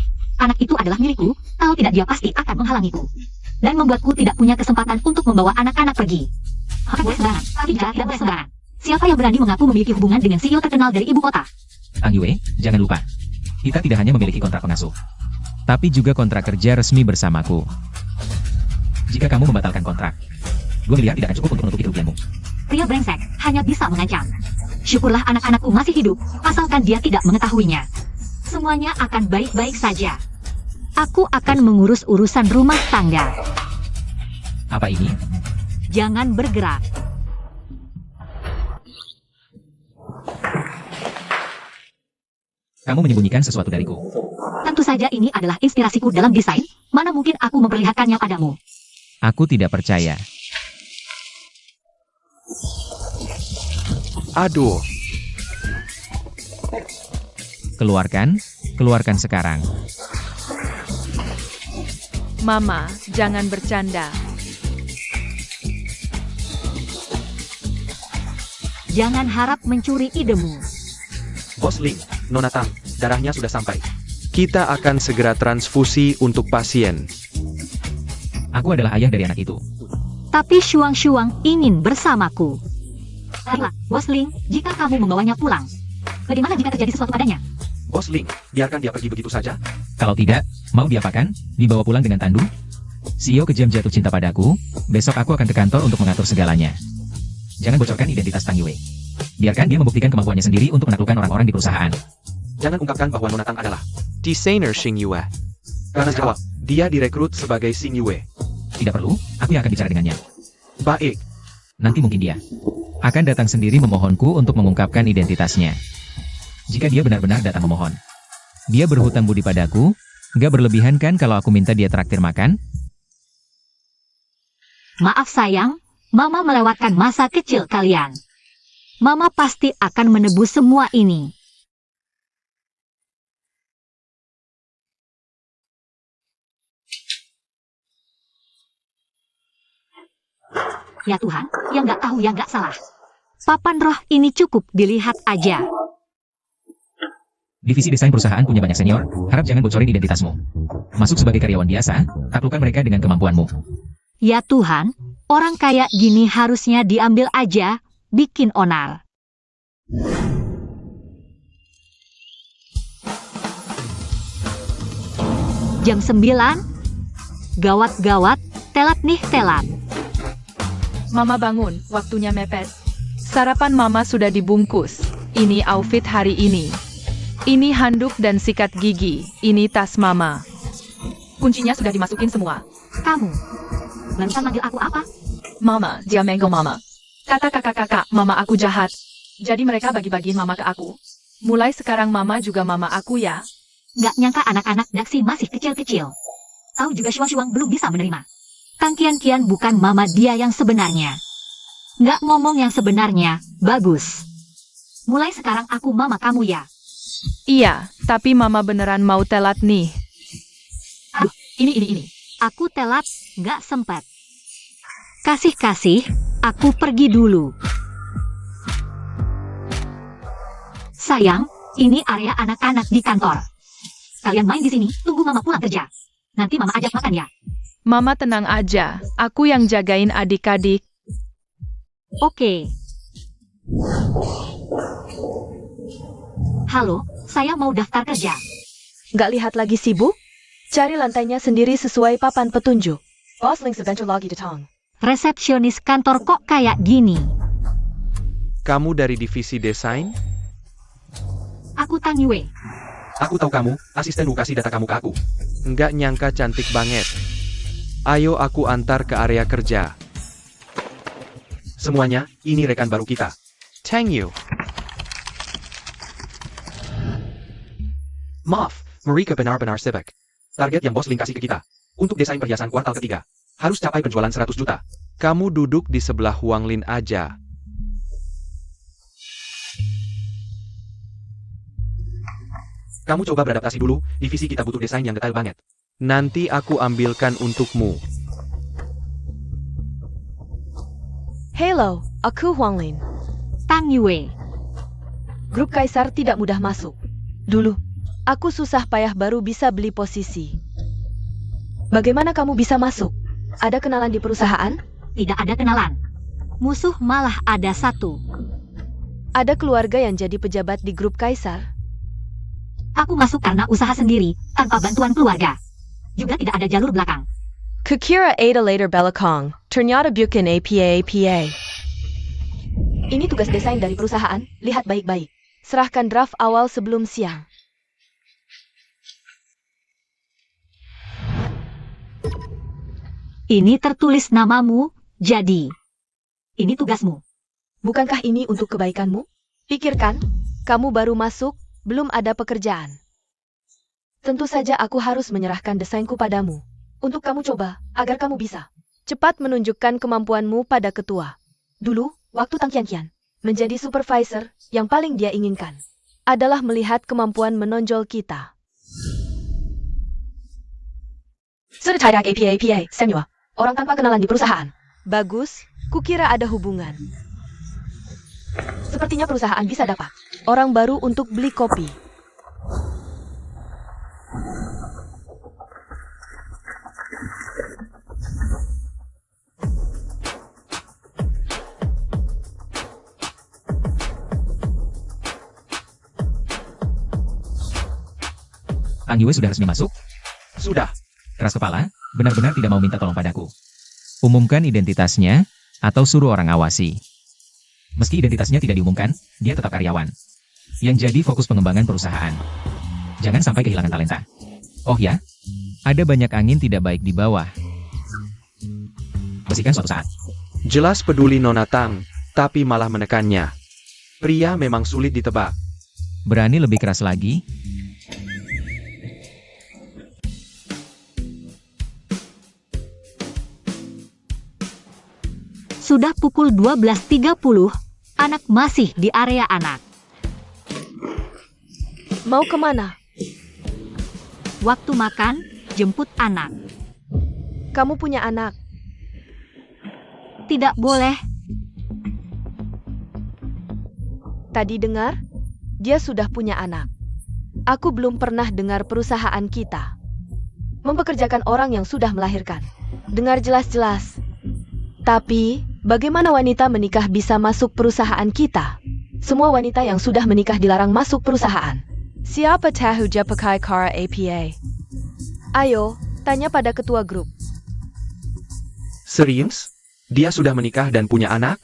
Anak itu adalah milikku, kalau tidak dia pasti akan menghalangiku. Dan membuatku tidak punya kesempatan untuk membawa anak-anak pergi. Tidak boleh sembarangan, tidak boleh sembarangan. Siapa yang berani mengaku memiliki hubungan dengan CEO terkenal dari ibu kota? Tang Yue, jangan lupa. Kita tidak hanya memiliki kontrak pengasuh, tapi juga kontrak kerja resmi bersamaku. Jika kamu membatalkan kontrak, gue melihat tidak akan cukup untuk menutupi kerugianmu. Pria brengsek, hanya bisa mengancam. Syukurlah anak-anakku masih hidup, asalkan dia tidak mengetahuinya. Semuanya akan baik-baik saja. Aku akan mengurus urusan rumah tangga. Apa ini? Jangan bergerak. Kamu menyembunyikan sesuatu dariku. Tentu saja ini adalah inspirasiku dalam desain. Mana mungkin aku memperlihatkannya padamu? Aku tidak percaya. Aduh, Keluarkan sekarang. Mama, jangan bercanda. Jangan harap mencuri idemu. Bos Ling, Nona Tang, darahnya sudah sampai. Kita akan segera transfusi untuk pasien. Aku adalah ayah dari anak itu. Tapi Shuang-Shuang ingin bersamaku. Baiklah, Bos Ling, jika kamu membawanya pulang, bagaimana jika terjadi sesuatu padanya? Bos Ling, biarkan dia pergi begitu saja. Kalau tidak, mau diapakan? Dibawa pulang dengan tandu? CEO kejam jatuh cinta padaku, besok aku akan ke kantor untuk mengatur segalanya. Jangan bocorkan identitas Tang Yue. Biarkan dia membuktikan kemampuannya sendiri untuk menaklukkan orang-orang di perusahaan. Jangan ungkapkan bahwa Nona Tang adalah Designer Xing Yue. Karena jawab, dia direkrut sebagai Xing Yue. Tidak perlu, aku yang akan bicara dengannya. Baik, Nanti mungkin dia akan datang sendiri memohonku untuk mengungkapkan identitasnya. Jika dia benar-benar datang memohon. Dia berhutang budi padaku, nggak berlebihan kan kalau aku minta dia traktir makan? Maaf sayang, Mama melewatkan masa kecil kalian. Mama pasti akan menebus semua ini. Ya Tuhan, yang nggak tahu yang nggak salah. Papan roh ini cukup dilihat aja. Divisi desain perusahaan punya banyak senior, harap jangan bocorin identitasmu. Masuk sebagai karyawan biasa, taklukkan mereka dengan kemampuanmu. Ya Tuhan, orang kayak gini harusnya diambil aja, bikin onar. Jam 9. Gawat-gawat, telat nih telat. Mama bangun, waktunya mepet. Sarapan Mama sudah dibungkus. Ini outfit hari ini. Ini handuk dan sikat gigi. Ini tas Mama. Kuncinya sudah dimasukin semua. Kamu, barusan manggil aku apa? Mama, dia manggil Mama. Kata kakak-kakak, Mama aku jahat. Jadi mereka bagi-bagiin Mama ke aku. Mulai sekarang Mama juga Mama aku ya. Nggak nyangka anak-anak Daxi masih kecil-kecil. Tahu juga Shuang-Shuang belum bisa menerima. Kang Kian-Kian bukan mama dia yang sebenarnya. Nggak ngomong yang sebenarnya, bagus. Mulai sekarang aku mama kamu ya. Iya, tapi Mama beneran mau telat nih. Aduh, ini. Aku telat, nggak sempat. Kasih, aku pergi dulu. Sayang, ini area anak-anak di kantor. Kalian main di sini, tunggu mama pulang kerja. Nanti mama ajak makan ya. Mama tenang aja, aku yang jagain adik-adik. Oke. Halo, saya mau daftar kerja. Nggak lihat lagi sibuk? Cari lantainya sendiri sesuai papan petunjuk. Boss Link sebentar lagi datang. Resepsionis kantor kok kayak gini? kamu dari divisi desain? Aku Tang Yue. Aku tahu kamu, asistenku kasih data kamu ke aku. Nggak nyangka cantik banget. Ayo aku antar ke area kerja. Semuanya, ini rekan baru kita. Thank you. Maaf, mereka benar-benar sibuk. Target yang Bos Link kasih ke kita. Untuk desain perhiasan kuartal ketiga. Harus capai penjualan 100 juta. Kamu duduk di sebelah Huang Lin aja. Kamu coba beradaptasi dulu, divisi kita butuh desain yang detail banget. Nanti aku ambilkan untukmu. Hello, aku Huang Lin. Tang Yue. Grup Kaisar tidak mudah masuk. Dulu, aku susah payah baru bisa beli posisi. Bagaimana kamu bisa masuk? Ada kenalan di perusahaan? Tidak ada kenalan. Musuh malah ada satu. Ada keluarga yang jadi pejabat di grup Kaisar? Aku masuk karena usaha sendiri, tanpa bantuan keluarga. Juga tidak ada jalur belakang. Kukira ada later belakang, ternyata bukan APA. Ini tugas desain dari perusahaan, lihat baik-baik. Serahkan draft awal sebelum siang. Ini tertulis namamu, jadi. Ini tugasmu. Bukankah ini untuk kebaikanmu? Pikirkan, kamu baru masuk, belum ada pekerjaan. Tentu saja aku harus menyerahkan desainku padamu. Untuk kamu coba, agar kamu bisa cepat menunjukkan kemampuanmu pada ketua. Dulu, waktu Tang Qianqian menjadi supervisor, yang paling dia inginkan adalah melihat kemampuan menonjol kita. Sudah tidak APA, senior. Orang tanpa kenalan di perusahaan. Bagus, kukira ada hubungan. Sepertinya perusahaan bisa dapat orang baru untuk beli kopi. Tang Yue sudah resmi masuk? Sudah. Keras kepala, benar-benar tidak mau minta tolong padaku. Umumkan identitasnya, atau suruh orang awasi. Meski identitasnya tidak diumumkan, dia tetap karyawan. Yang jadi fokus pengembangan perusahaan. Jangan sampai kehilangan talenta. Oh ya, Ada banyak angin tidak baik di bawah. Bersihkan suatu saat. Jelas peduli Nona Tang, tapi malah menekannya. Pria memang sulit ditebak. Berani lebih keras lagi? Sudah pukul 12.30, anak masih di area anak. Mau kemana? Waktu makan, jemput anak. Kamu punya anak. Tidak boleh. Tadi dengar? Dia sudah punya anak. Aku belum pernah dengar perusahaan kita mempekerjakan orang yang sudah melahirkan. Dengar jelas-jelas. Tapi, bagaimana wanita menikah bisa masuk perusahaan kita? Semua wanita yang sudah menikah dilarang masuk perusahaan. Siapa tahu dia pakai cara APA? Ayo, tanya pada ketua grup. Serius? Dia sudah menikah dan punya anak?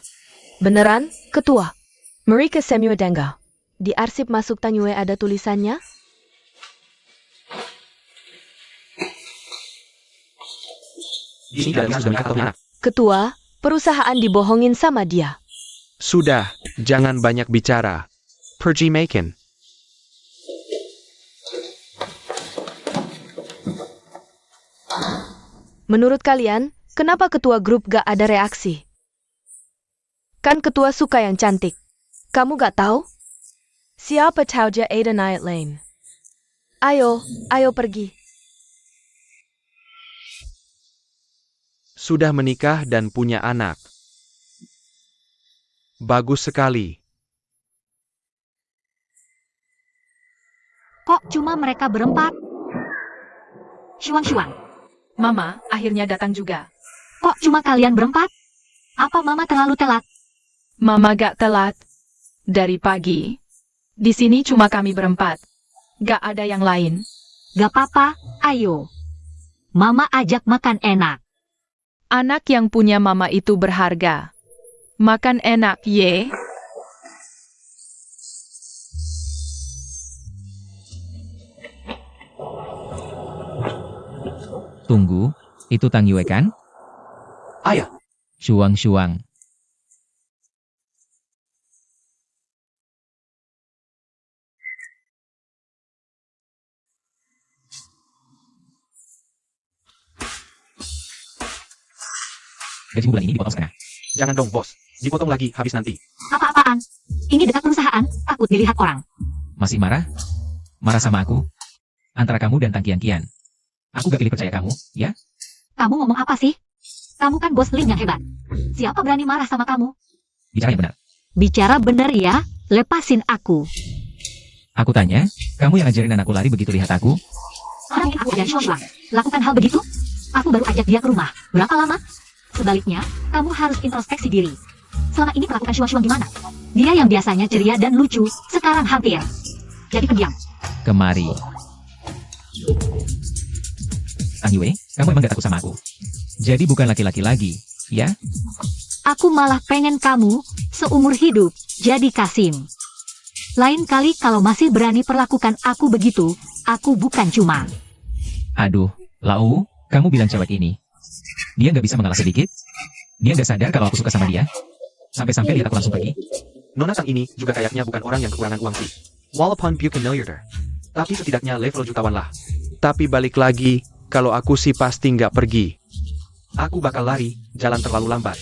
Beneran, ketua? Mereka semua dengga. Di arsip masuk Tanyue ada tulisannya? Di sini tidak sudah menikah atau punya anak. Ketua, perusahaan dibohongin sama dia. Sudah, jangan banyak bicara. Pergi makan. Menurut kalian, kenapa ketua grup gak ada reaksi? Kan ketua suka yang cantik. Kamu gak tahu? Siapa tahu dia Ada Night Lane? Ayo pergi. Sudah menikah dan punya anak. Bagus sekali. Kok cuma mereka berempat? Shuang. Mama, akhirnya datang juga. Kok cuma kalian berempat? Apa mama terlalu telat? Mama gak telat. Dari pagi. Di sini cuma kami berempat. Gak ada yang lain. Gak apa-apa, ayo. Mama ajak makan enak. Anak yang punya mama itu berharga. Makan enak, ye. Tunggu, itu Tang Yue kan? Ayah, Shuang. Gaji bulan ini dipotong setengah. jangan dong bos. Dipotong lagi, habis nanti. Apa-apaan? Ini dekat perusahaan, takut dilihat orang. Masih marah? Marah sama aku? Antara kamu dan Tang Kian. Aku gak pilih percaya kamu, ya? Kamu ngomong apa sih? Kamu kan bos Lin yang hebat. Siapa berani marah sama kamu? Bicara yang benar. Bicara benar ya, lepasin aku. Aku tanya, kamu yang ajarin anakku lari begitu lihat aku? Orang yang aku dan Shuang lakukan hal begitu? Aku baru ajak dia ke rumah. Berapa lama? Sebaliknya, kamu harus introspeksi diri. Selama ini melakukan Shuang gimana? Dia yang biasanya ceria dan lucu, sekarang hampir jadi pendiam. Kemari. Tang Yue, kamu emang gak takut sama aku? Jadi bukan laki-laki lagi, ya? Aku malah pengen kamu seumur hidup jadi Kasim. Lain kali kalau masih berani perlakukan aku begitu, aku bukan cuma. Aduh, Lau, kamu bilang cewek ini. Dia nggak bisa mengalah sedikit? Dia nggak sadar kalau aku suka sama dia? Sampai-sampai lihat aku langsung pergi? Nona Tang ini juga kayaknya bukan orang yang kekurangan uang sih. Walaupun bukan miliarder. Tapi setidaknya level jutawan lah. Tapi balik lagi, kalau aku sih pasti nggak pergi. Aku bakal lari, jalan terlalu lambat.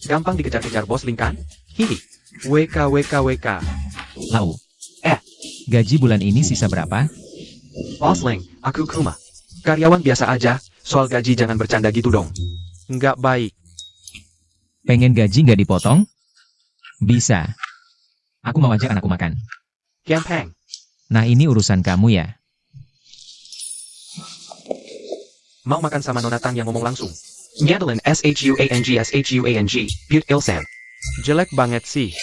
Gampang dikejar-kejar bos Lin kan? Hihi. WK. Lau. Gaji bulan ini sisa berapa? Bos Ling, aku Kuma. Karyawan biasa aja, soal gaji jangan bercanda gitu dong. Nggak baik. Pengen gaji nggak dipotong? Bisa. Aku mau ajak anakku makan. Gampang. Nah ini urusan kamu ya. Mau makan sama Nona Tang yang ngomong langsung. Nyandelin SHUANG. Butte Ilsan. Jelek banget sih.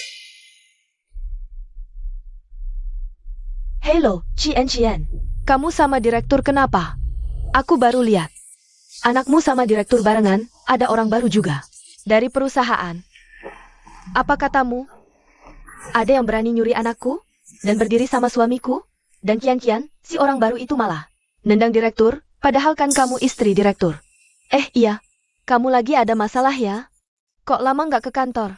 Hello, Chien. Kamu sama direktur kenapa? Aku baru lihat. Anakmu sama direktur barengan, ada orang baru juga. Dari perusahaan. Apa katamu? Ada yang berani nyuri anakku? Dan berdiri sama suamiku? Dan Kian, si orang baru itu malah nendang direktur, Padahal kan kamu istri direktur. Iya. Kamu lagi ada masalah ya? Kok lama nggak ke kantor?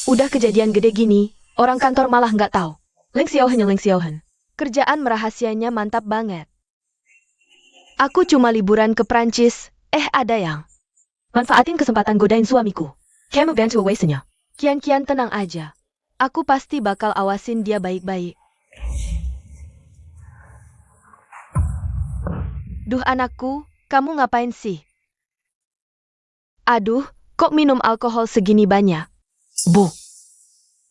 Udah kejadian gede gini, orang kantor malah nggak tahu. Ling Xiaohen. Kerjaan merahasianya mantap banget. Aku cuma liburan ke Prancis. Ada yang manfaatin kesempatan godain suamiku. Kamu bantu awasinya. Kian tenang aja. Aku pasti bakal awasin dia baik-baik. Duh anakku, kamu ngapain sih? Aduh, kok minum alkohol segini banyak? Bu.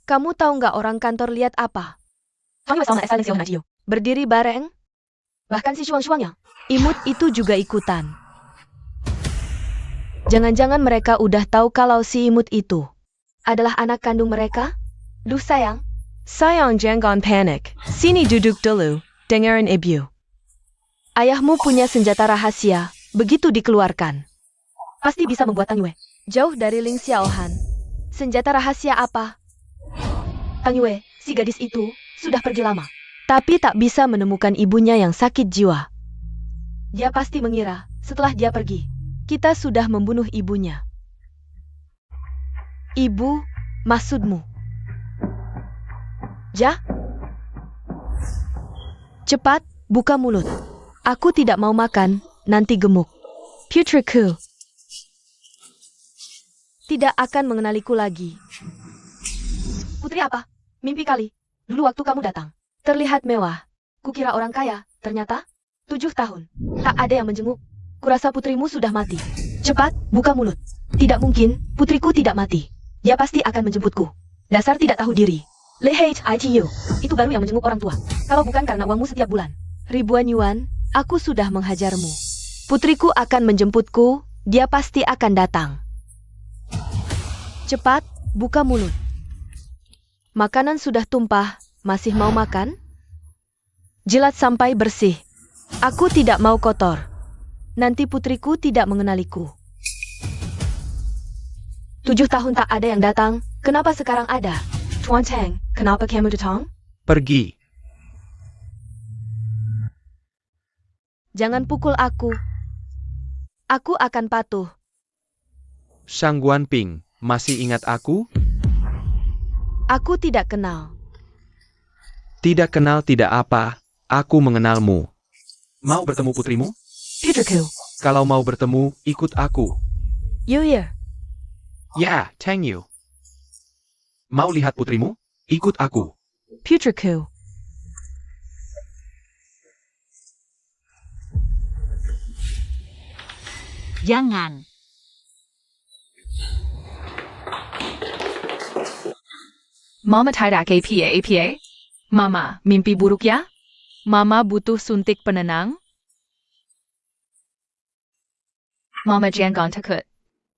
Kamu tahu nggak orang kantor lihat apa? Berdiri bareng? Bahkan si Shuang-Shuangnya. Imut itu juga ikutan. Jangan-jangan mereka udah tahu kalau si Imut itu adalah anak kandung mereka? Duh sayang. Sayang jangan panik. Sini duduk dulu, dengerin ibu. Ayahmu punya senjata rahasia, begitu dikeluarkan pasti bisa membuat Tang Yue jauh dari Ling Xiaohan. Senjata rahasia apa? Tang Yue, si gadis itu, sudah pergi lama. Tapi tak bisa menemukan ibunya yang sakit jiwa. Dia pasti mengira, setelah dia pergi, kita sudah membunuh ibunya. Ibu, maksudmu? Ja? Cepat, buka mulut. Aku tidak mau makan, nanti gemuk. Putriku tidak akan mengenaliku lagi. Putri apa? Mimpi kali. Dulu waktu kamu datang, terlihat mewah. Kukira orang kaya, ternyata 7 tahun. Tak ada yang menjenguk. Kurasa putrimu sudah mati. Cepat, buka mulut. Tidak mungkin, putriku tidak mati. Dia pasti akan menjemputku. Dasar tidak tahu diri. Lehate ITU. Itu baru yang menjenguk orang tua. Kalau bukan karena uangmu setiap bulan. Ribuan yuan, aku sudah menghajarmu. Putriku akan menjemputku, dia pasti akan datang. Cepat, buka mulut. Makanan sudah tumpah, masih mau makan? Jilat sampai bersih. Aku tidak mau kotor. Nanti putriku tidak mengenaliku. 7 tahun tak ada yang datang, kenapa sekarang ada? Tuan Tang, kenapa kamu datang? Pergi. Jangan pukul aku. Aku akan patuh. Shang Guanping, masih ingat aku? Aku tidak kenal. Tidak kenal tidak apa, aku mengenalmu. Mau bertemu putrimu? Putriku. Kalau mau bertemu, ikut aku. Yuya. Ya, Tang Yu. Mau lihat putrimu? Ikut aku. Putriku. Jangan. Mama tidak APA. Mama, mimpi buruk ya? Mama butuh suntik penenang? Mama jangan takut.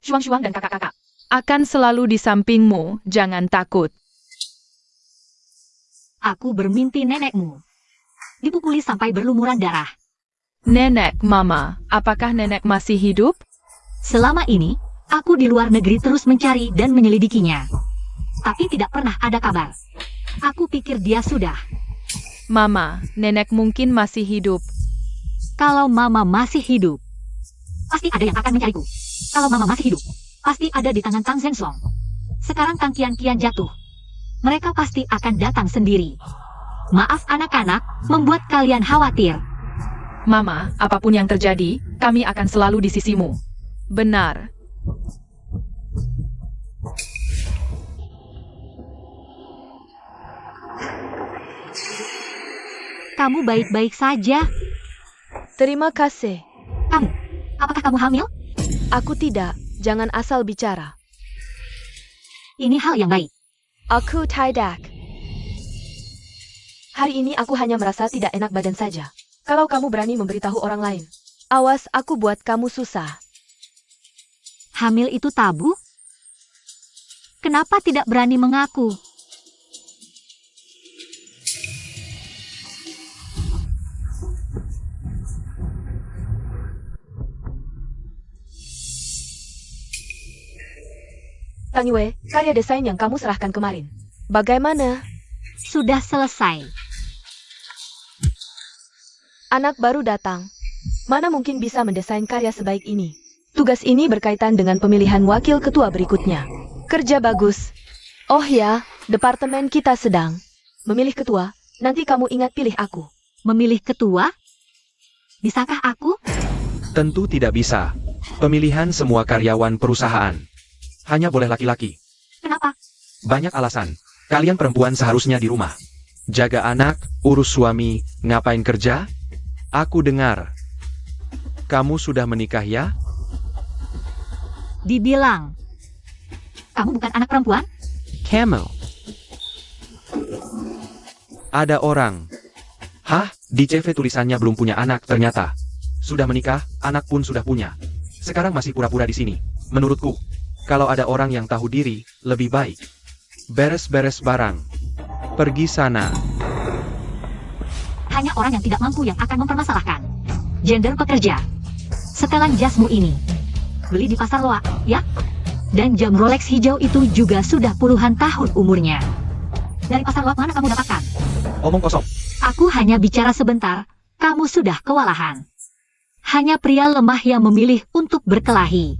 Shuang dan kakak-kakak akan selalu di sampingmu, jangan takut. Aku bermimpi nenekmu dipukuli sampai berlumuran darah. Nenek, Mama, apakah nenek masih hidup? Selama ini, aku di luar negeri terus mencari dan menyelidikinya. Tapi tidak pernah ada kabar. Aku pikir dia sudah. Mama, nenek mungkin masih hidup. Kalau Mama masih hidup, pasti ada yang akan mencariku. Kalau Mama masih hidup, pasti ada di tangan Tang Zhenxiong. Sekarang Tang Qian jatuh. Mereka pasti akan datang sendiri. Maaf anak-anak, membuat kalian khawatir. Mama, apapun yang terjadi, kami akan selalu di sisimu. Benar. Kamu baik-baik saja. Terima kasih. Apakah kamu hamil? Aku tidak, jangan asal bicara. Ini hal yang baik. Aku tidak. Hari ini aku hanya merasa tidak enak badan saja. Kalau kamu berani memberitahu orang lain, awas aku buat kamu susah. Hamil itu tabu? Kenapa tidak berani mengaku? Tang Yue, karya desain yang kamu serahkan kemarin. Bagaimana? Sudah selesai. Anak baru datang. Mana mungkin bisa mendesain karya sebaik ini? Tugas ini berkaitan dengan pemilihan wakil ketua berikutnya. Kerja bagus. Oh ya, departemen kita sedang memilih ketua. Nanti kamu ingat pilih aku. Memilih ketua? Bisakah aku? Tentu tidak bisa. Pemilihan semua karyawan perusahaan. Hanya boleh laki-laki. Kenapa? Banyak alasan. Kalian perempuan seharusnya di rumah. Jaga anak, urus suami, ngapain kerja? Aku dengar. Kamu sudah menikah ya? Dibilang. Kamu bukan anak perempuan? Camo. Ada orang. Hah? Di CV tulisannya belum punya anak ternyata. Sudah menikah, anak pun sudah punya. Sekarang masih pura-pura di sini. Menurutku, kalau ada orang yang tahu diri, lebih baik. Beres-beres barang. Pergi sana. Hanya orang yang tidak mampu yang akan mempermasalahkan. Gender pekerja. Setelan jasmu ini. Beli di pasar loak, ya? Dan jam Rolex hijau itu juga sudah puluhan tahun umurnya. Dari pasar loak mana kamu dapatkan? Omong kosong. Aku hanya bicara sebentar, kamu sudah kewalahan. Hanya pria lemah yang memilih untuk berkelahi.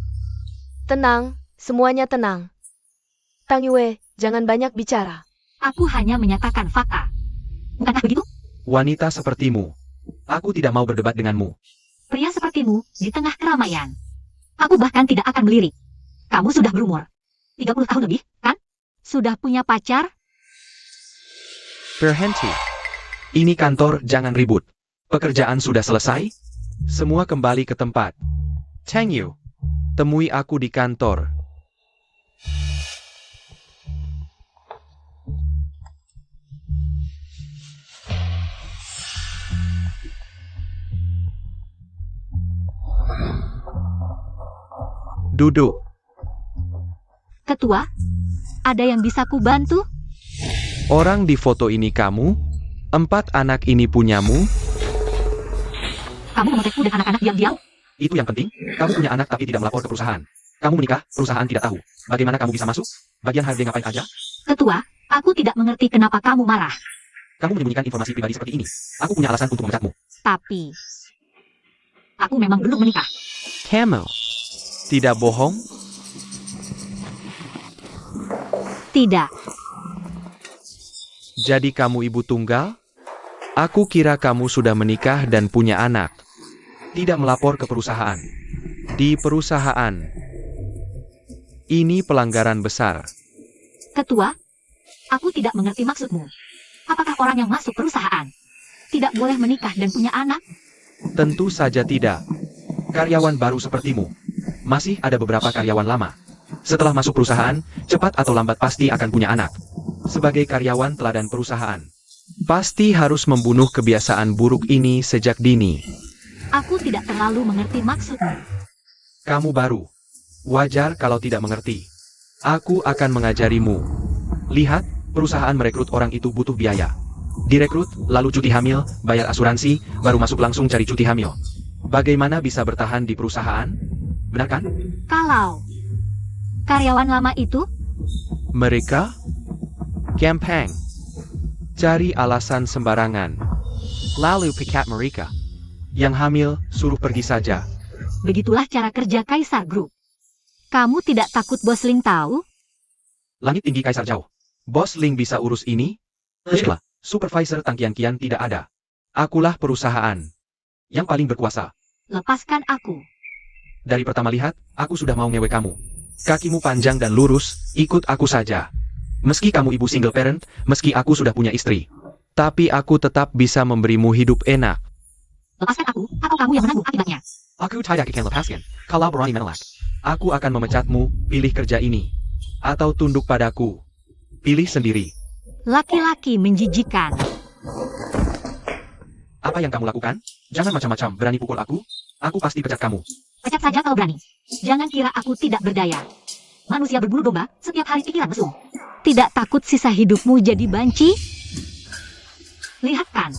Tenang, semuanya tenang. Tang Yue, jangan banyak bicara. Aku hanya menyatakan fakta. Bukankah begitu? Wanita sepertimu. Aku tidak mau berdebat denganmu. Pria sepertimu di tengah keramaian. Aku bahkan tidak akan melirik. Kamu sudah berumur 30 tahun lebih, kan? Sudah punya pacar? Berhenti. Ini kantor, jangan ribut. Pekerjaan sudah selesai? Semua kembali ke tempat. Tang Yu, temui aku di kantor. Duduk. Ketua, ada yang bisa kubantu? Orang di foto ini kamu? 4 anak ini punyamu? Kamu memotretku dan anak-anak diam-diam? Itu yang penting, kamu punya anak tapi tidak melapor ke perusahaan. Kamu menikah, perusahaan tidak tahu. Bagaimana kamu bisa masuk? Bagian HRD ngapain aja? Ketua, aku tidak mengerti kenapa kamu marah. Kamu menyembunyikan informasi pribadi seperti ini. Aku punya alasan untuk memecatmu. Tapi, aku memang belum menikah. Camo. Tidak bohong? Tidak. Jadi kamu ibu tunggal? Aku kira kamu sudah menikah dan punya anak. Tidak melapor ke perusahaan. Di perusahaan. Ini pelanggaran besar. Ketua, aku tidak mengerti maksudmu. Apakah orang yang masuk perusahaan tidak boleh menikah dan punya anak? Tentu saja tidak. Karyawan baru sepertimu. Masih ada beberapa karyawan lama. Setelah masuk perusahaan, cepat atau lambat pasti akan punya anak. Sebagai karyawan teladan perusahaan, pasti harus membunuh kebiasaan buruk ini sejak dini. Aku tidak terlalu mengerti maksudmu. Kamu baru. Wajar kalau tidak mengerti. Aku akan mengajarimu. Lihat, perusahaan merekrut orang itu butuh biaya. Direkrut, lalu cuti hamil, bayar asuransi, baru masuk langsung cari cuti hamil. Bagaimana bisa bertahan di perusahaan? Benar kan? Kalau karyawan lama itu, Mereka? Gampang. Cari alasan sembarangan. Lalu pikat mereka. Yang hamil, suruh pergi saja. begitulah cara kerja Kaisar Group. Kamu tidak takut Bos Ling tahu? Langit tinggi Kaisar jauh. Bos Ling bisa urus ini? Sheila, supervisor Tang Qian tidak ada. Akulah perusahaan yang paling berkuasa. Lepaskan aku. Dari pertama lihat, aku sudah mau ngewe kamu. Kakimu panjang dan lurus, ikut aku saja. Meski kamu ibu single parent, meski aku sudah punya istri. Tapi aku tetap bisa memberimu hidup enak. Lepaskan aku, atau kamu yang menanggung akibatnya. Aku tidak akan lepaskan, kalau berani menolak. Aku akan memecatmu, pilih kerja ini. Atau tunduk padaku. Pilih sendiri. Laki-laki menjijikan. Apa yang kamu lakukan? Jangan macam-macam, berani pukul aku? Aku pasti pecat kamu. Pecat saja kalau berani. Jangan kira aku tidak berdaya. Manusia berbulu domba, setiap hari pikiran mesum. Tidak takut sisa hidupmu jadi banci? Lihat kan,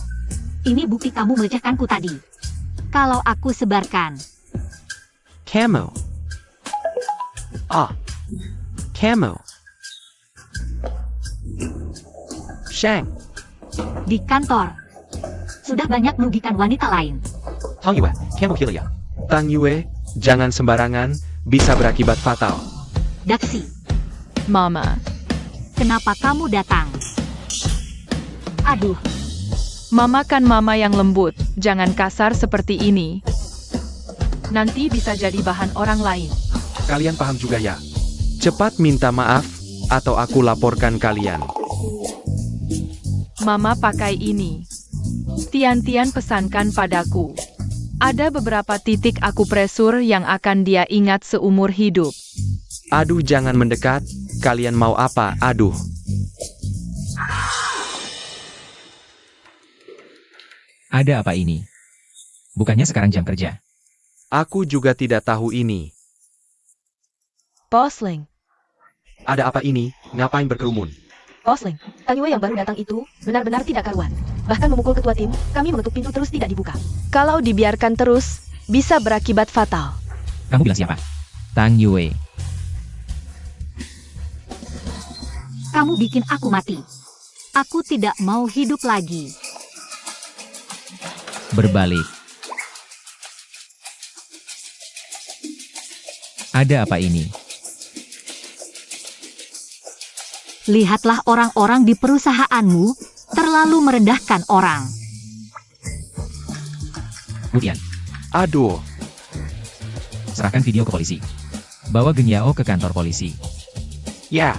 ini bukti kamu melecehkanku tadi. Kalau aku sebarkan, Camo. Ah. Camo. Shang. di kantor, sudah banyak merugikan wanita lain. Tang Yue, Camophilia. Tang Yue, jangan sembarangan, bisa berakibat fatal. Daxi, Mama, kenapa kamu datang? Aduh, Mama kan mama yang lembut, jangan kasar seperti ini. Nanti bisa jadi bahan orang lain. Kalian paham juga ya? Cepat minta maaf, atau aku laporkan kalian. Mama pakai ini. Tian-Tian pesankan padaku. Ada beberapa titik akupresur yang akan dia ingat seumur hidup. Aduh, jangan mendekat. Kalian mau apa? Aduh. Ada apa ini? Bukannya sekarang jam kerja. Aku juga tidak tahu ini. Bosling. Ada apa ini? Ngapain berkerumun? Bosling, Tang Yue yang baru datang itu benar-benar tidak karuan. Bahkan memukul ketua tim, kami mengetuk pintu terus tidak dibuka. Kalau dibiarkan terus, bisa berakibat fatal. Kamu bilang siapa? Tang Yue. kamu bikin aku mati. Aku tidak mau hidup lagi. Berbalik. Ada apa ini? Lihatlah orang-orang di perusahaanmu terlalu merendahkan orang. Kemudian, Aduh, serahkan video ke polisi. Bawa Geng Yao ke kantor polisi. ya.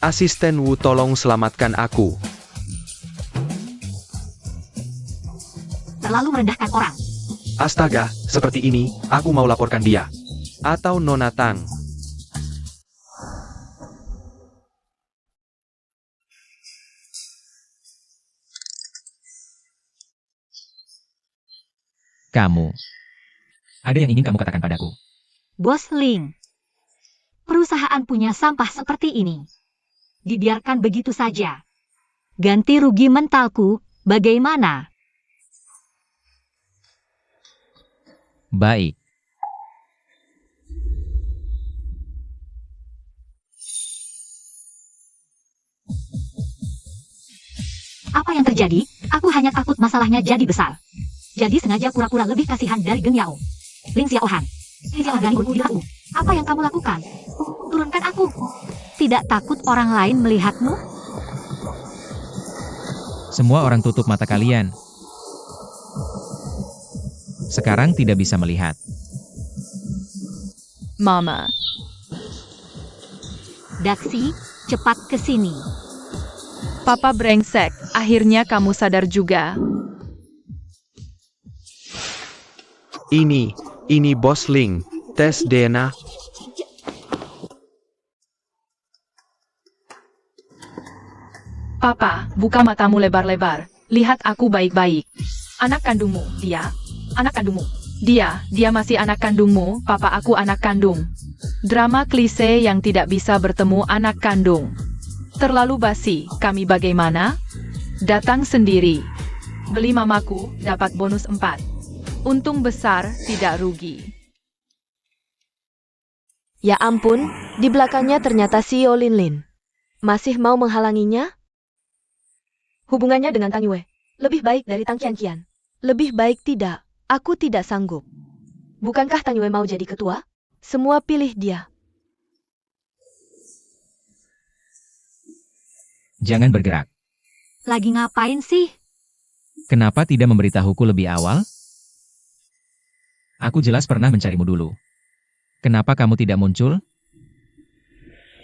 Asisten Wu, tolong selamatkan aku. Terlalu merendahkan orang. Astaga, seperti ini, aku mau laporkan dia. Atau Nona Tang. Kamu. Ada yang ingin kamu katakan padaku? Bos Ling. Perusahaan punya sampah seperti ini. Dibiarkan begitu saja. Ganti rugi mentalku, bagaimana? Baik. Apa yang terjadi? Aku hanya takut masalahnya jadi besar. Jadi sengaja pura-pura lebih kasihan dari Geng Yao. Ling Xiaohan. Jangan berani berpikirku. Apa yang kamu lakukan? Turunkan aku. Tidak takut orang lain melihatmu? Semua orang tutup mata kalian. Sekarang tidak bisa melihat. Mama, Daxi, cepat ke sini. Papa brengsek, akhirnya kamu sadar juga. Ini Bos Ling, tes DNA. Papa, buka matamu lebar-lebar. Lihat aku baik-baik. Anak kandungmu, dia. Anak kandungmu. Dia masih anak kandungmu, papa aku anak kandung. Drama klise yang tidak bisa bertemu anak kandung. Terlalu basi, kami bagaimana? Datang sendiri. Beli mamaku, dapat bonus 4. Untung besar, tidak rugi. Ya ampun, di belakangnya ternyata CEO Lin Lin. Masih mau menghalanginya? Hubungannya dengan Tang Yue lebih baik dari Tang Qianqian. Lebih baik tidak, aku tidak sanggup. Bukankah Tang Yue mau jadi ketua? Semua pilih dia. Jangan bergerak. Lagi ngapain sih? Kenapa tidak memberitahuku lebih awal? Aku jelas pernah mencarimu dulu. Kenapa kamu tidak muncul?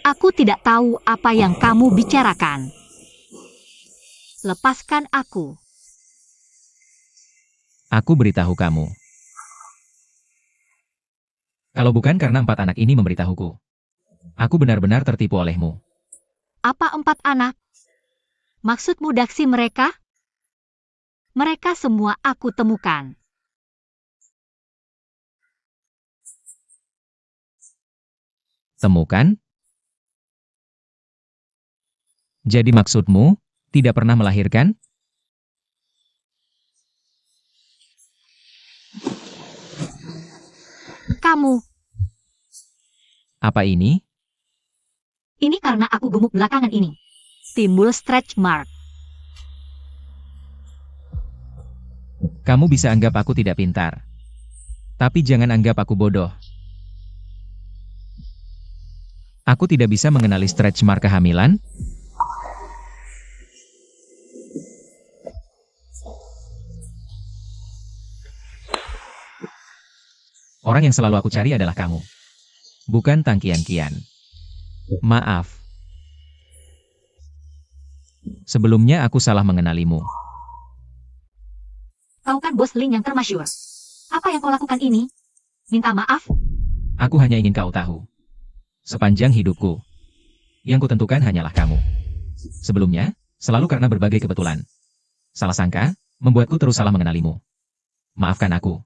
Aku tidak tahu apa yang kamu bicarakan. Lepaskan aku. Aku beritahu kamu. Kalau bukan karena 4 anak ini memberitahuku, aku benar-benar tertipu olehmu. Apa 4 anak? Maksudmu Daxi mereka? Mereka semua aku temukan. Temukan? Jadi maksudmu, tidak pernah melahirkan? Kamu, Apa ini? ini karena aku gemuk belakangan ini. Timbul stretch mark. Kamu bisa anggap aku tidak pintar. Tapi jangan anggap aku bodoh. Aku tidak bisa mengenali stretch mark kehamilan. Orang yang selalu aku cari adalah kamu. Bukan Tang Qian. Maaf. Sebelumnya aku salah mengenalimu. Kau kan bos Ling yang termasyur. Apa yang kau lakukan ini? Minta maaf? Aku hanya ingin kau tahu. Sepanjang hidupku, yang kutentukan hanyalah kamu. Sebelumnya, selalu karena berbagai kebetulan. Salah sangka, membuatku terus salah mengenalimu. Maafkan aku.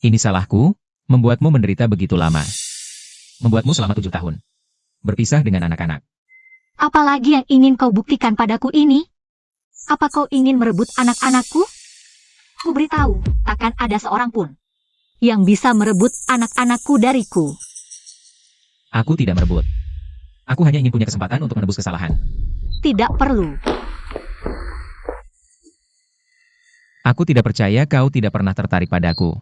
Ini salahku, membuatmu menderita begitu lama. Membuatmu selama 7 tahun. Berpisah dengan anak-anak. Apalagi yang ingin kau buktikan padaku ini? Apa kau ingin merebut anak-anakku? Ku beritahu, takkan ada seorang pun yang bisa merebut anak-anakku dariku. Aku tidak merebut. Aku hanya ingin punya kesempatan untuk menebus kesalahan. Tidak perlu. Aku tidak percaya kau tidak pernah tertarik padaku.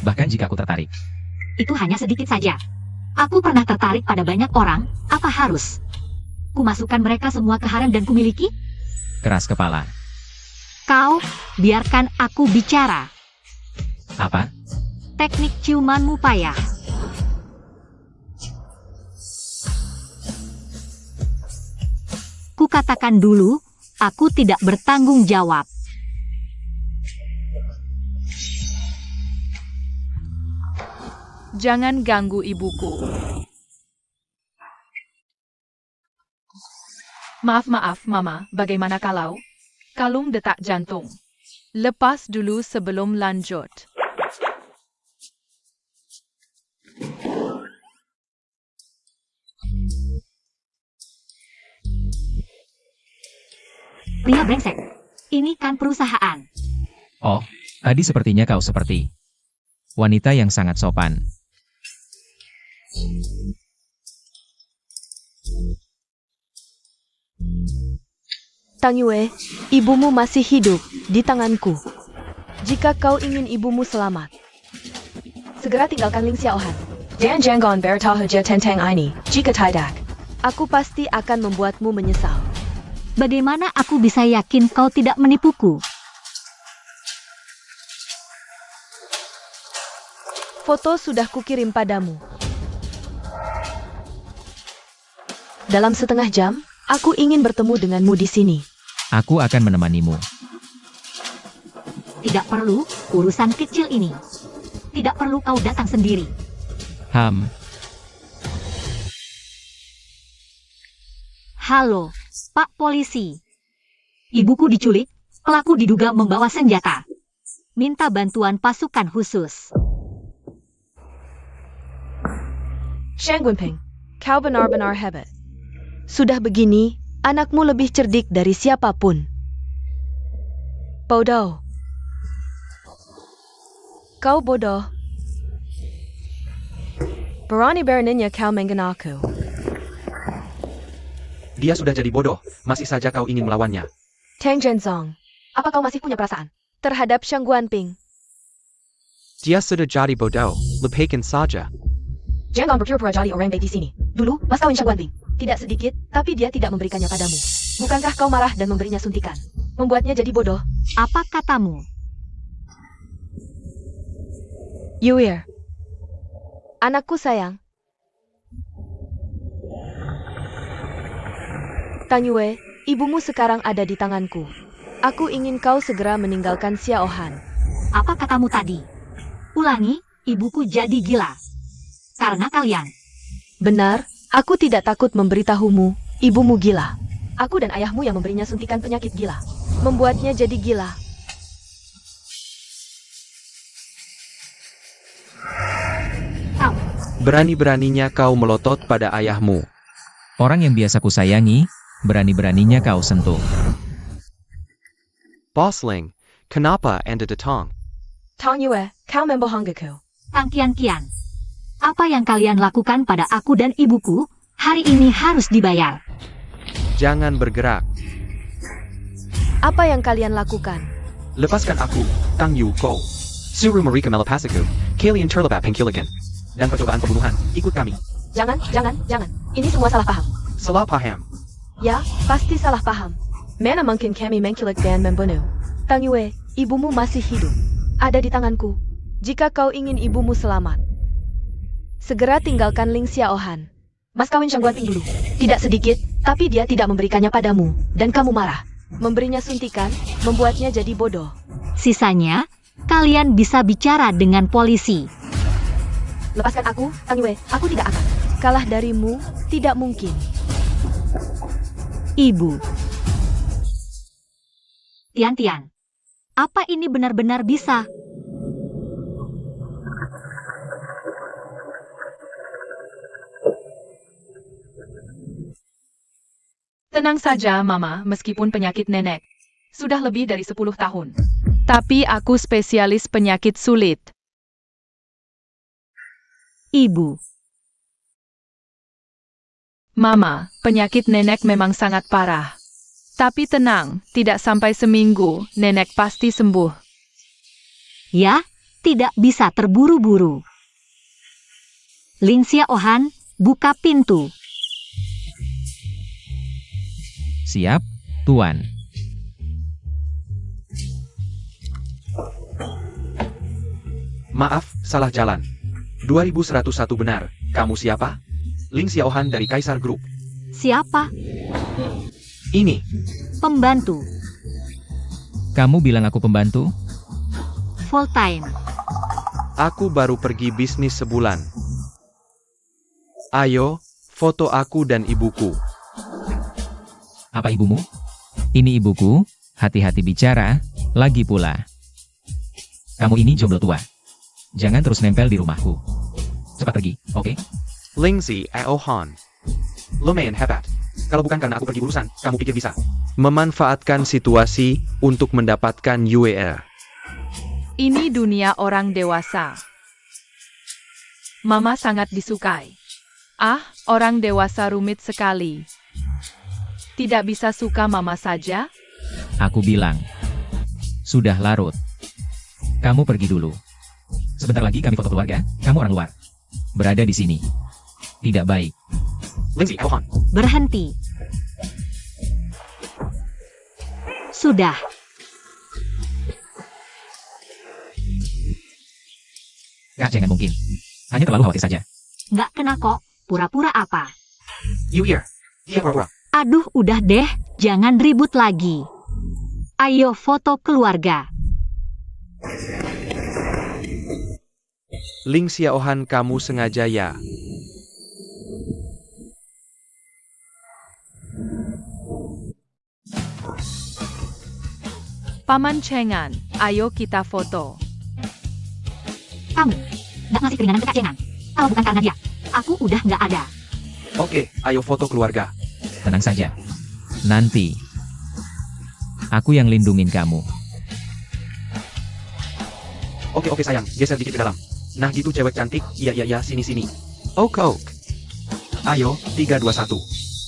Bahkan jika aku tertarik. Itu hanya sedikit saja. Aku pernah tertarik pada banyak orang, apa harus ku masukkan mereka semua ke harem dan kumiliki? Keras kepala. Kau, biarkan aku bicara. Apa? Teknik ciumanmu payah. Kukatakan dulu, aku tidak bertanggung jawab. Jangan ganggu ibuku. Maaf, Mama. Bagaimana kalau kalung detak jantung? Lepas dulu sebelum lanjut. Pria brengsek. Ini kan perusahaan. Oh, tadi sepertinya kau seperti wanita yang sangat sopan. Tang Yue, ibumu masih hidup di tanganku. Jika kau ingin ibumu selamat, segera tinggalkan Ling Xiaohan. Dan jangan bertahu tentang ini, jika tidak, aku pasti akan membuatmu menyesal. Bagaimana aku bisa yakin kau tidak menipuku? Foto sudah kukirim padamu. Dalam setengah jam, aku ingin bertemu denganmu di sini. Aku akan menemanimu. Tidak perlu urusan kecil ini. Tidak perlu kau datang sendiri. Halo, Pak Polisi. Ibuku diculik, pelaku diduga membawa senjata. Minta bantuan pasukan khusus. Shang Wenping, kau benar-benar hebat. Sudah begini, anakmu lebih cerdik dari siapapun. Bodoh. Kau bodoh. Berani-beraninya kau menghina aku. Dia sudah jadi bodoh, masih saja kau ingin melawannya. Tang Zhenzong, apa kau masih punya perasaan terhadap Shang Guanping? Dia sudah jadi bodoh, lepaskan saja. Jangan berpura-pura jadi orang baik di sini. Dulu, mas kawin Shang Guanping. Tidak sedikit, tapi dia tidak memberikannya padamu. Bukankah kau marah dan memberinya suntikan? Membuatnya jadi bodoh. Apa katamu? Yuir. Anakku sayang. Tang Yue, ibumu sekarang ada di tanganku. Aku ingin kau segera meninggalkan Xiaohan. Apa katamu tadi? Ulangi, ibuku jadi gila. Karena kalian. Benar, aku tidak takut memberitahumu, ibumu gila. Aku dan ayahmu yang memberinya suntikan penyakit gila. Membuatnya jadi gila. Kau. Berani-beraninya kau melotot pada ayahmu. Orang yang biasa kusayangi, berani-beraninya kau sentuh. Boss Ling, kenapa Anda datang? Tang Yue, kau membohongiku. Tang Qian. Apa yang kalian lakukan pada aku dan ibuku, hari ini harus dibayar. Jangan bergerak. Apa yang kalian lakukan? Lepaskan aku, Tang Yu Ko. Suru Marika Melapasiku, Kalian terlibat pengkilikan. Dan percobaan pembunuhan, ikut kami. Jangan. Ini semua salah paham. Salah paham. Ya, pasti salah paham. Mana mungkin kami mengkilik dan membunuh. Tang Yue, ibumu masih hidup. Ada di tanganku. Jika kau ingin ibumu selamat, segera tinggalkan Ling Xiaohan. Mas kawin Shang Guanping dulu. Tidak sedikit, tapi dia tidak memberikannya padamu. Dan kamu marah. Memberinya suntikan, membuatnya jadi bodoh. Sisanya, kalian bisa bicara dengan polisi. Lepaskan aku, Tang Yue. Aku tidak akan. Kalah darimu, tidak mungkin. Ibu. Tian. Apa ini benar-benar bisa? Tenang saja, Mama, meskipun penyakit nenek. Sudah lebih dari 10 tahun. Tapi aku spesialis penyakit sulit. Ibu. Mama, penyakit nenek memang sangat parah. Tapi tenang, tidak sampai seminggu, nenek pasti sembuh. Ya, tidak bisa terburu-buru. Ling Xiaohan, buka pintu. Siap, Tuan. Maaf, salah jalan. 2101 benar. Kamu siapa? Ling Xiaohan dari Kaisar Group. Siapa? Ini. Pembantu. Kamu bilang aku pembantu? Full time. Aku baru pergi bisnis sebulan. Ayo, foto aku dan ibuku. Apa ibumu? Ini ibuku, hati-hati bicara, lagi pula. Kamu ini jomblo tua. Jangan terus nempel di rumahku. Cepat pergi, oke? Ling Xiaohan. Lumayan hebat. Kalau bukan karena aku pergi urusan, kamu pikir bisa? Memanfaatkan situasi untuk mendapatkan UAR. Ini dunia orang dewasa. Mama sangat disukai. Ah, orang dewasa rumit sekali. Tidak bisa suka Mama saja? Aku bilang. Sudah larut. Kamu pergi dulu. Sebentar lagi kami foto keluarga, kamu orang luar. Berada di sini. Tidak baik. Ling Xiaohan. Berhenti. Sudah. Kak, jangan mungkin. Hanya terlalu khawatir saja. Nggak kena kok. Pura-pura apa? UAR. Dia pura-pura. Aduh, udah deh. Jangan ribut lagi. Ayo foto keluarga. Ling Xiaohan, kamu sengaja ya? Paman Cengan, ayo kita foto. Kamu nggak ngasih keringanan ke Kak Cengan. Kalau bukan karena dia, aku udah nggak ada. Oke, ayo foto keluarga. Tenang saja. Nanti. Aku yang lindungin kamu. Oke sayang, geser dikit ke dalam. Nah gitu cewek cantik, iya sini. Oke. Ayo, 3, 2, 1.